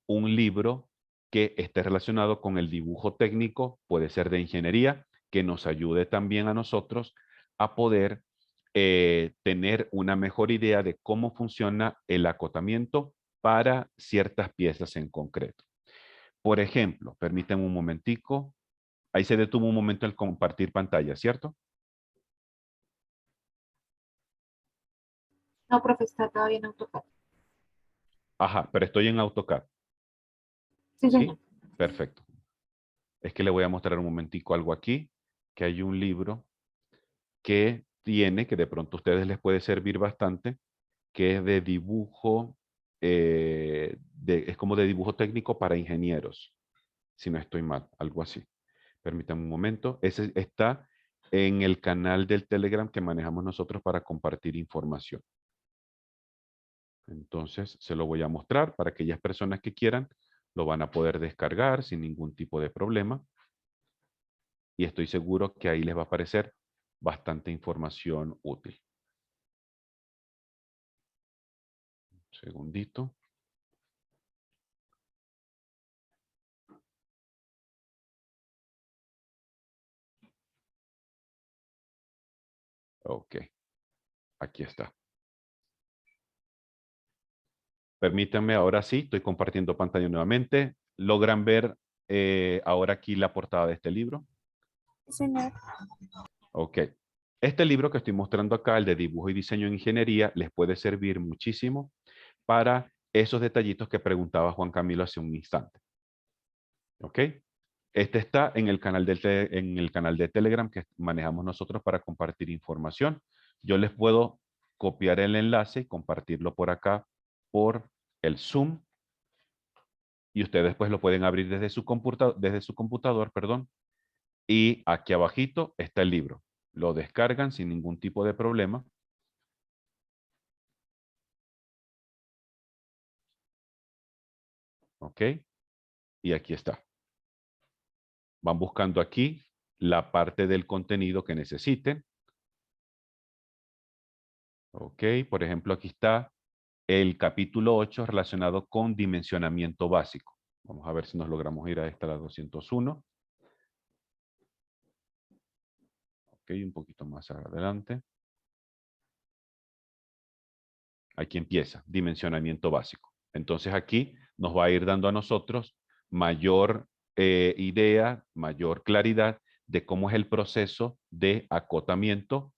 un libro que esté relacionado con el dibujo técnico, puede ser de ingeniería, que nos ayude también a nosotros a poder tener una mejor idea de cómo funciona el acotamiento para ciertas piezas en concreto. Por ejemplo, permítanme un momentico. Ahí se detuvo un momento el compartir pantalla, ¿cierto? No, profe, está todavía en AutoCAD. Ajá, pero estoy en AutoCAD. Sí, ¿Sí? señor. Perfecto. Es que le voy a mostrar un momentico algo aquí, que hay un libro que tiene, que de pronto a ustedes les puede servir bastante, que es de dibujo, es como de dibujo técnico para ingenieros, si no estoy mal, algo así. Permítanme un momento. Ese está en el canal del Telegram que manejamos nosotros para compartir información. Entonces, se lo voy a mostrar para aquellas personas que quieran, lo van a poder descargar sin ningún tipo de problema. Y estoy seguro que ahí les va a aparecer bastante información útil. Un segundito. Ok, aquí está. Permítanme, ahora sí, estoy compartiendo pantalla nuevamente. ¿Logran ver ahora aquí la portada de este libro? Señor. Ok. Este libro que estoy mostrando acá, el de dibujo y diseño en ingeniería, les puede servir muchísimo para esos detallitos que preguntaba Juan Camilo hace un instante. ¿Ok? Este está en el canal en el canal de Telegram que manejamos nosotros para compartir información. Yo les puedo copiar el enlace y compartirlo por acá por el Zoom. Y ustedes pues lo pueden abrir desde su computador, perdón. Y aquí abajito está el libro. Lo descargan sin ningún tipo de problema. ¿Ok? Y aquí está. Van buscando aquí la parte del contenido que necesiten. ¿Ok? Por ejemplo, aquí está el capítulo 8 relacionado con dimensionamiento básico. Vamos a ver si nos logramos ir a esta, la 201. Ok, un poquito más adelante. Aquí empieza, dimensionamiento básico. Entonces aquí nos va a ir dando a nosotros mayor idea, mayor claridad de cómo es el proceso de acotamiento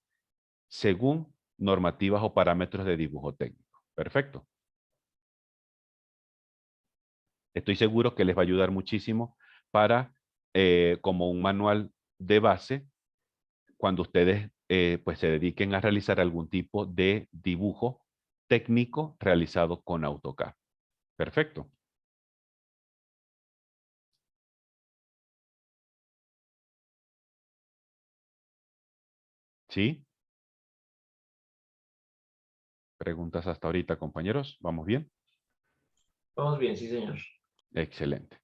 según normativas o parámetros de dibujo técnico. Perfecto. Estoy seguro que les va a ayudar muchísimo para, como un manual de base, cuando ustedes pues se dediquen a realizar algún tipo de dibujo técnico realizado con AutoCAD. Perfecto. ¿Sí? Preguntas hasta ahorita, compañeros. ¿Vamos bien? Vamos bien, sí, señor. Excelente.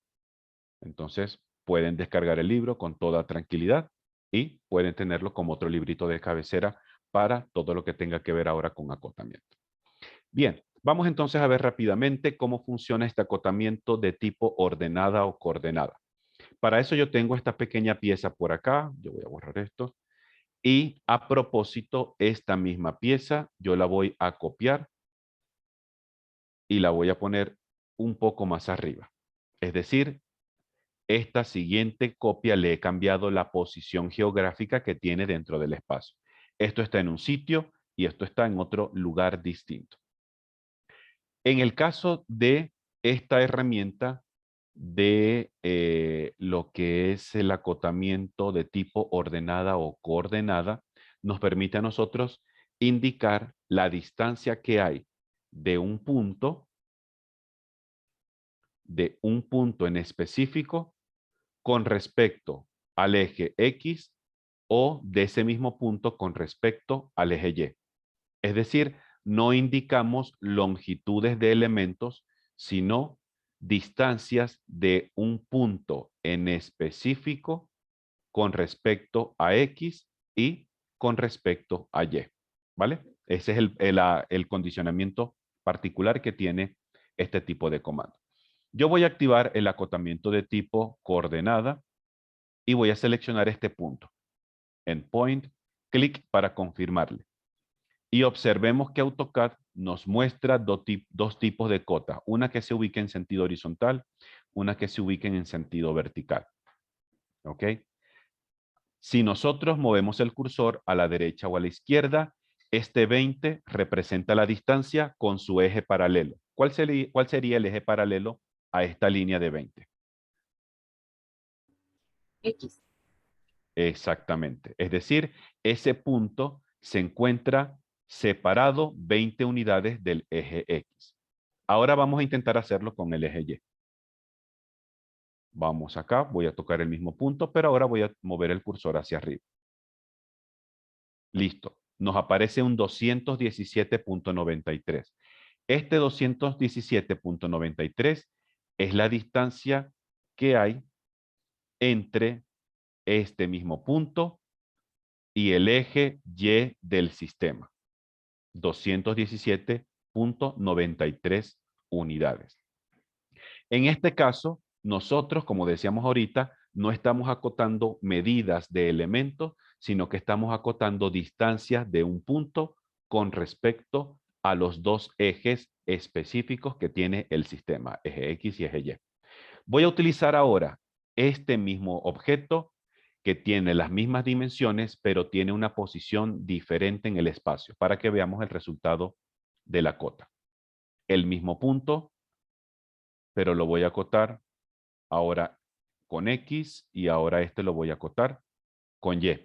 Entonces, pueden descargar el libro con toda tranquilidad y pueden tenerlo como otro librito de cabecera para todo lo que tenga que ver ahora con acotamiento. Bien, vamos entonces a ver rápidamente cómo funciona este acotamiento de tipo ordenada o coordenada. Para eso yo tengo esta pequeña pieza por acá. Yo voy a borrar esto. Y a propósito, esta misma pieza yo la voy a copiar y la voy a poner un poco más arriba. Es decir, esta siguiente copia le he cambiado la posición geográfica que tiene dentro del espacio. Esto está en un sitio y esto está en otro lugar distinto. En el caso de esta herramienta de lo que es el acotamiento de tipo ordenada o coordenada, nos permite a nosotros indicar la distancia que hay de un punto en específico con respecto al eje X o de ese mismo punto con respecto al eje Y. Es decir, no indicamos longitudes de elementos, sino distancias de un punto en específico con respecto a X y con respecto a Y. ¿Vale? Ese es el condicionamiento particular que tiene este tipo de comando. Yo voy a activar el acotamiento de tipo coordenada y voy a seleccionar este punto. Endpoint, clic para confirmarle. Y observemos que AutoCAD nos muestra dos tipos de cotas. Una que se ubica en sentido horizontal, una que se ubica en sentido vertical. ¿Ok? Si nosotros movemos el cursor a la derecha o a la izquierda, este 20 representa la distancia con su eje paralelo. ¿Cuál sería el eje paralelo a esta línea de 20? X. Exactamente. Es decir, ese punto se encuentra separado 20 unidades del eje X. Ahora vamos a intentar hacerlo con el eje Y. Vamos acá, voy a tocar el mismo punto, pero ahora voy a mover el cursor hacia arriba. Listo. Nos aparece un 217.93. Este 217.93 es la distancia que hay entre este mismo punto y el eje Y del sistema. 217.93 unidades. En este caso, nosotros, como decíamos ahorita, no estamos acotando medidas de elementos, sino que estamos acotando distancias de un punto con respecto a los dos ejes específicos que tiene el sistema, eje X y eje Y. Voy a utilizar ahora este mismo objeto que tiene las mismas dimensiones, pero tiene una posición diferente en el espacio, para que veamos el resultado de la cota. El mismo punto, pero lo voy a acotar ahora con X y ahora este lo voy a acotar con Y.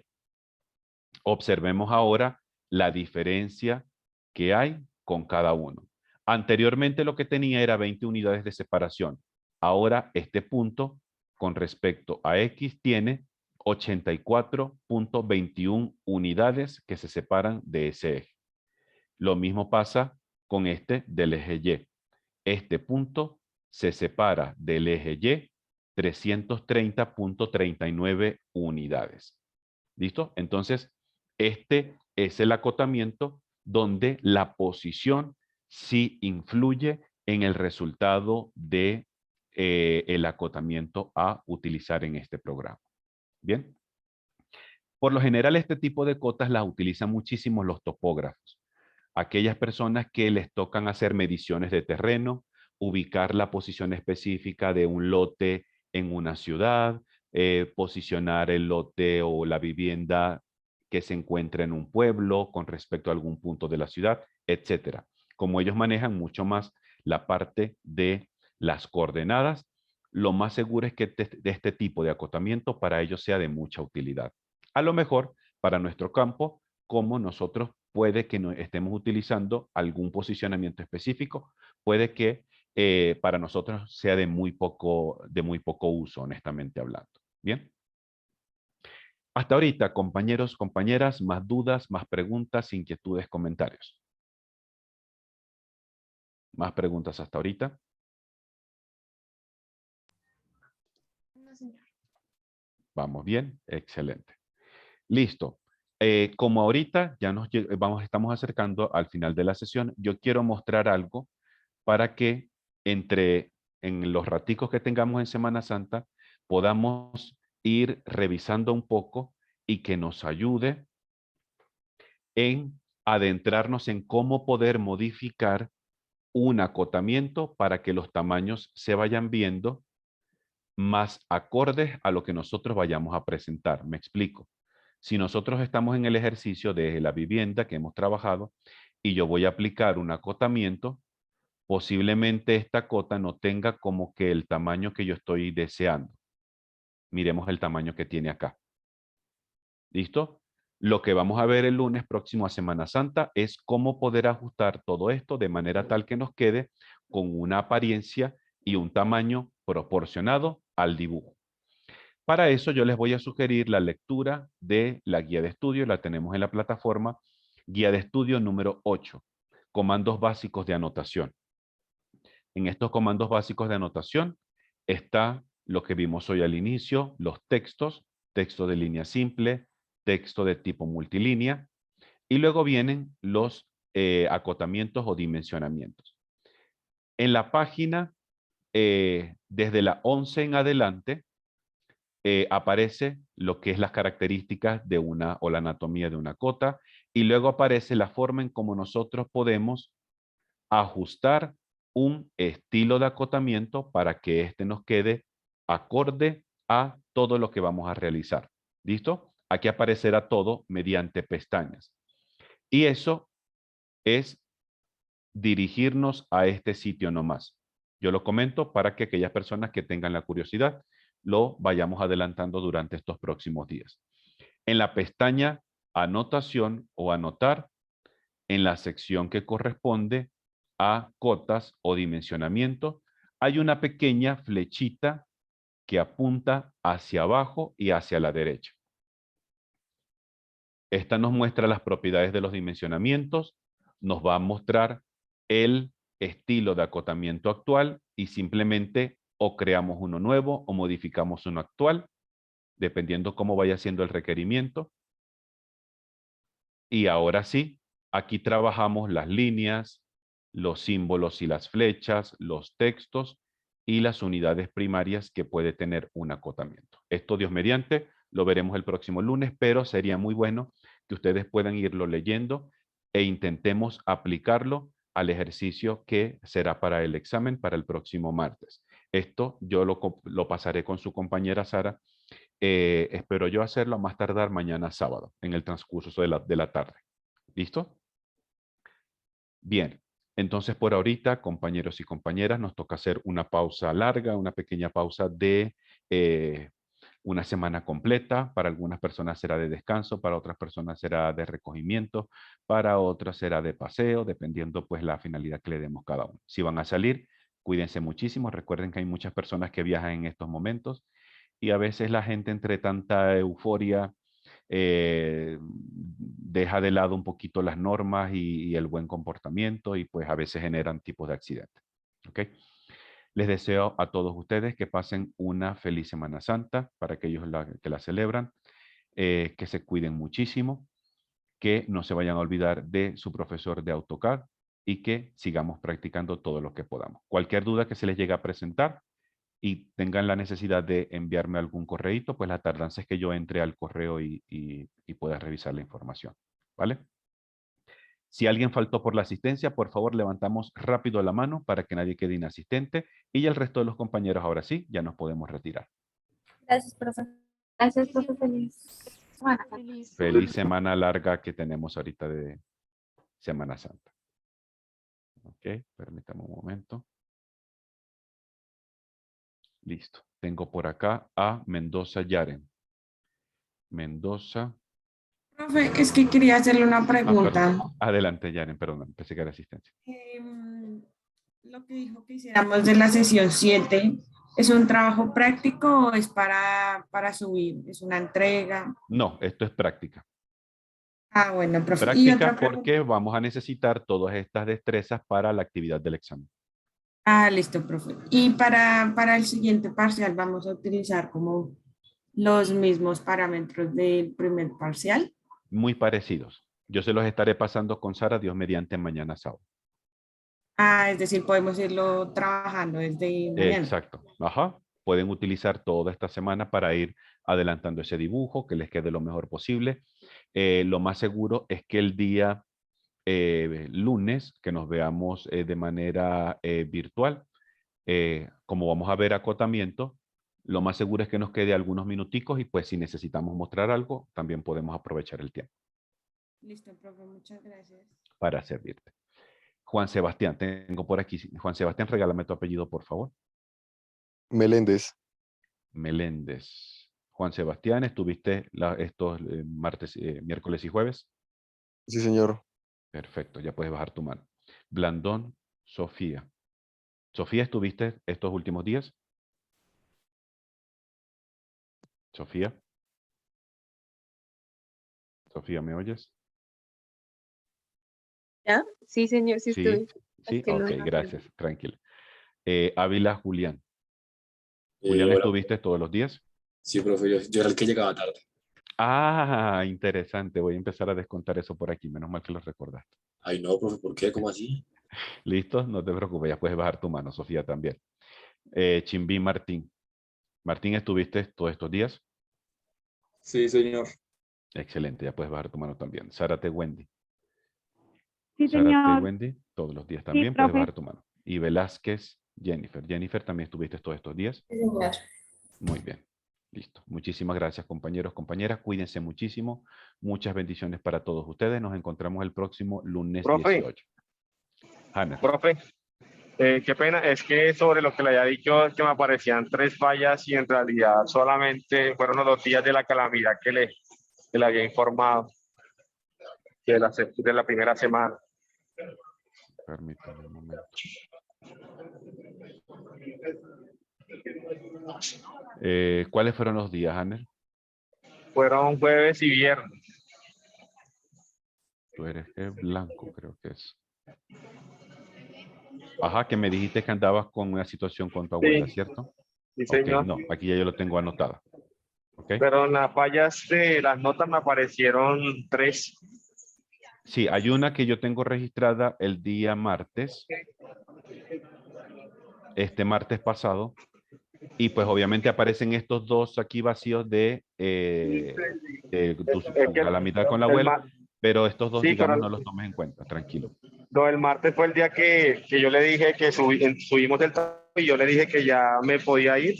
Observemos ahora la diferencia que hay con cada uno. Anteriormente lo que tenía era 20 unidades de separación. Ahora este punto con respecto a X tiene 84.21 unidades que se separan de ese eje. Lo mismo pasa con este del eje Y. Este punto se separa del eje Y 330.39 unidades. ¿Listo? Entonces, este es el acotamiento donde la posición sí influye en el resultado de el acotamiento a utilizar en este programa. Bien. Por lo general, este tipo de cotas las utilizan muchísimo los topógrafos. Aquellas personas que les tocan hacer mediciones de terreno, ubicar la posición específica de un lote en una ciudad, posicionar el lote o la vivienda que se encuentra en un pueblo con respecto a algún punto de la ciudad, etcétera. Como ellos manejan mucho más la parte de las coordenadas, lo más seguro es que de este tipo de acotamiento para ellos sea de mucha utilidad. A lo mejor para nuestro campo, como nosotros puede que no estemos utilizando algún posicionamiento específico, puede que para nosotros sea de muy poco uso, honestamente hablando. Bien. Hasta ahorita, compañeros, compañeras, más dudas, más preguntas, inquietudes, comentarios. Más preguntas hasta ahorita. No, señor. Vamos bien, excelente. Listo. Como ahorita ya estamos acercando al final de la sesión, yo quiero mostrar algo para que en los raticos que tengamos en Semana Santa podamos ir revisando un poco y que nos ayude en adentrarnos en cómo poder modificar un acotamiento para que los tamaños se vayan viendo más acordes a lo que nosotros vayamos a presentar. Me explico. Si nosotros estamos en el ejercicio de la vivienda que hemos trabajado y yo voy a aplicar un acotamiento, posiblemente esta cota no tenga como que el tamaño que yo estoy deseando. Miremos el tamaño que tiene acá. ¿Listo? Lo que vamos a ver el lunes próximo a Semana Santa es cómo poder ajustar todo esto de manera tal que nos quede con una apariencia y un tamaño proporcionado al dibujo. Para eso yo les voy a sugerir la lectura de la guía de estudio, la tenemos en la plataforma, guía de estudio número 8, comandos básicos de anotación. En estos comandos básicos de anotación está lo que vimos hoy al inicio, los textos, texto de línea simple, texto de tipo multilínea, y luego vienen los acotamientos o dimensionamientos. En la página, desde la 11 en adelante, aparece lo que es las características de una o la anatomía de una cota, y luego aparece la forma en cómo nosotros podemos ajustar un estilo de acotamiento para que éste nos quede acorde a todo lo que vamos a realizar. ¿Listo? Aquí aparecerá todo mediante pestañas. Y eso es dirigirnos a este sitio nomás. Yo lo comento para que aquellas personas que tengan la curiosidad lo vayamos adelantando durante estos próximos días. En la pestaña Anotación o Anotar, en la sección que corresponde a cotas o dimensionamiento, hay una pequeña flechita que apunta hacia abajo y hacia la derecha. Esta nos muestra las propiedades de los dimensionamientos, nos va a mostrar el estilo de acotamiento actual y simplemente o creamos uno nuevo o modificamos uno actual, dependiendo cómo vaya siendo el requerimiento. Y ahora sí, aquí trabajamos las líneas, los símbolos y las flechas, los textos y las unidades primarias que puede tener un acotamiento. Esto, Dios mediante, lo veremos el próximo lunes, pero sería muy bueno que ustedes puedan irlo leyendo e intentemos aplicarlo al ejercicio que será para el examen para el próximo martes. Esto yo lo pasaré con su compañera Sara. Espero yo hacerlo a más tardar mañana sábado, en el transcurso de la tarde. ¿Listo? Bien. Entonces, por ahorita, compañeros y compañeras, nos toca hacer una pausa larga, una pequeña pausa de una semana completa. Para algunas personas será de descanso, para otras personas será de recogimiento, para otras será de paseo, dependiendo pues la finalidad que le demos cada uno. Si van a salir, cuídense muchísimo. Recuerden que hay muchas personas que viajan en estos momentos y a veces la gente entre tanta euforia deja de lado un poquito las normas y el buen comportamiento y pues a veces generan tipos de accidentes. ¿Ok? Les deseo a todos ustedes que pasen una feliz Semana Santa para aquellos que la celebran, que se cuiden muchísimo, que no se vayan a olvidar de su profesor de AutoCAD y que sigamos practicando todo lo que podamos. Cualquier duda que se les llegue a presentar y tengan la necesidad de enviarme algún correíto, pues la tardanza es que yo entre al correo y pueda revisar la información. ¿Vale? Si alguien faltó por la asistencia, por favor levantamos rápido la mano para que nadie quede inasistente y el resto de los compañeros ahora sí, ya nos podemos retirar. Gracias, profe. Gracias, profe. Feliz semana. Feliz. Feliz semana larga que tenemos ahorita de Semana Santa. Ok, permítame un momento. Listo. Tengo por acá a Mendoza Yaren. Mendoza. Profe, es que quería hacerle una Perdón. pregunta. Adelante, Yaren, perdón, pensé que era asistencia. Lo que dijo que hiciéramos de la sesión 7, ¿Es un trabajo práctico o es para subir? ¿Es una entrega? No, esto es práctica. Ah, bueno, profe. Y Práctica otra pregunta. porque vamos a necesitar todas estas destrezas para la actividad del examen. Ah, listo, profe. Y para el siguiente parcial vamos a utilizar como los mismos parámetros del primer parcial. Muy parecidos. Yo se los estaré pasando con Sara, Dios mediante, mañana sábado. Ah, es decir, podemos irlo trabajando desde mañana. Exacto. Ajá. Pueden utilizar toda esta semana para ir adelantando ese dibujo, que les quede lo mejor posible. Lo más seguro es que el día lunes, que nos veamos de manera virtual, como vamos a ver acotamiento, lo más seguro es que nos quede algunos minuticos y pues si necesitamos mostrar algo, también podemos aprovechar el tiempo Listo, profe, muchas gracias. para servirte. Juan Sebastián, tengo por aquí. Juan Sebastián, regálame tu apellido, por favor. Meléndez. Meléndez. Juan Sebastián, ¿estuviste estos martes, miércoles y jueves? Sí, señor. Perfecto, ya puedes bajar tu mano. Blandón, Sofía. Sofía, ¿estuviste estos últimos días? Sofía. Sofía, ¿me oyes? ¿Ya? Sí, señor, sí Sí, estoy. sí, que no ok, era- gracias, tranquila. Ávila, Julián. Julián, Hola. ¿estuviste todos los días? Sí, profe, yo era el que llegaba tarde. Ah, interesante. Voy a empezar a descontar eso por aquí. Menos mal que lo recordaste. Ay, no, profe, ¿por qué? ¿Cómo así? ¿Listo? No te preocupes, ya puedes bajar tu mano, Sofía también. Chimbí, Martín. Martín, ¿estuviste todos estos días? Sí, señor. Excelente, ya puedes bajar tu mano también. Zárate, Wendy. Sí, Zárate, señor. Wendy, todos los días Sí, también puedes profe. bajar tu mano. Y Velázquez, Jennifer. Jennifer, ¿también estuviste todos estos días? Sí, señor. Muy bien. Listo. Muchísimas gracias, compañeros, compañeras. Cuídense muchísimo. Muchas bendiciones para todos ustedes. Nos encontramos el próximo lunes Profe. 18. Hanna. Profe, qué pena, es que sobre lo que le había dicho es que me aparecían 3 fallas y en realidad solamente fueron los 2 días de la calamidad que le había informado de la primera semana. Permítame un momento. ¿Cuáles fueron los días, Hanner? Fueron jueves y viernes. Tú eres blanco, creo que es. Ajá, que me dijiste que andabas con una situación con tu abuela, Sí. ¿cierto? Sí, Ok, señor. no, aquí ya yo lo tengo anotado. ¿Ok? Pero en las fallas de las notas me aparecieron 3. Sí, hay una que yo tengo registrada el día martes, este martes pasado, y pues obviamente aparecen estos 2 aquí vacíos de tu Es que calamidad con la el abuela, mar- pero estos 2, Sí, digamos, pero- no los tomes en cuenta, tranquilo. No, el martes fue el día que yo le dije que subimos el trabajo y yo le dije que ya me podía ir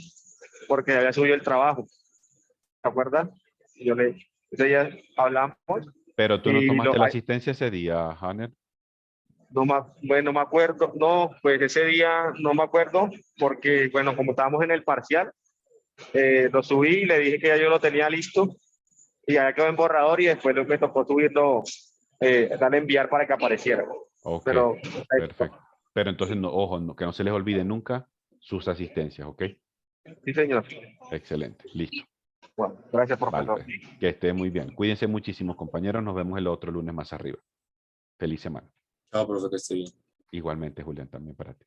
porque ya había subido el trabajo. ¿Te acuerdas? Ese día hablamos. Pero tú no y tomaste la asistencia ese día, Hanner. Bueno, no me acuerdo. No, pues ese día no me acuerdo porque, bueno, como estábamos en el parcial, lo subí y le dije que ya yo lo tenía listo y ya quedó en borrador y después me tocó subirlo, darle a enviar para que apareciera. Ok, Pero, perfecto. Pero entonces, no, ojo, que no se les olvide nunca sus asistencias, ¿ok? Sí, señor. Excelente, listo. Bueno, gracias, profesor. Vale, pues, que esté muy bien. Cuídense muchísimo, compañeros. Nos vemos el otro lunes más arriba. Feliz semana. Chao, profe, que esté bien. Igualmente, Julián, también para ti.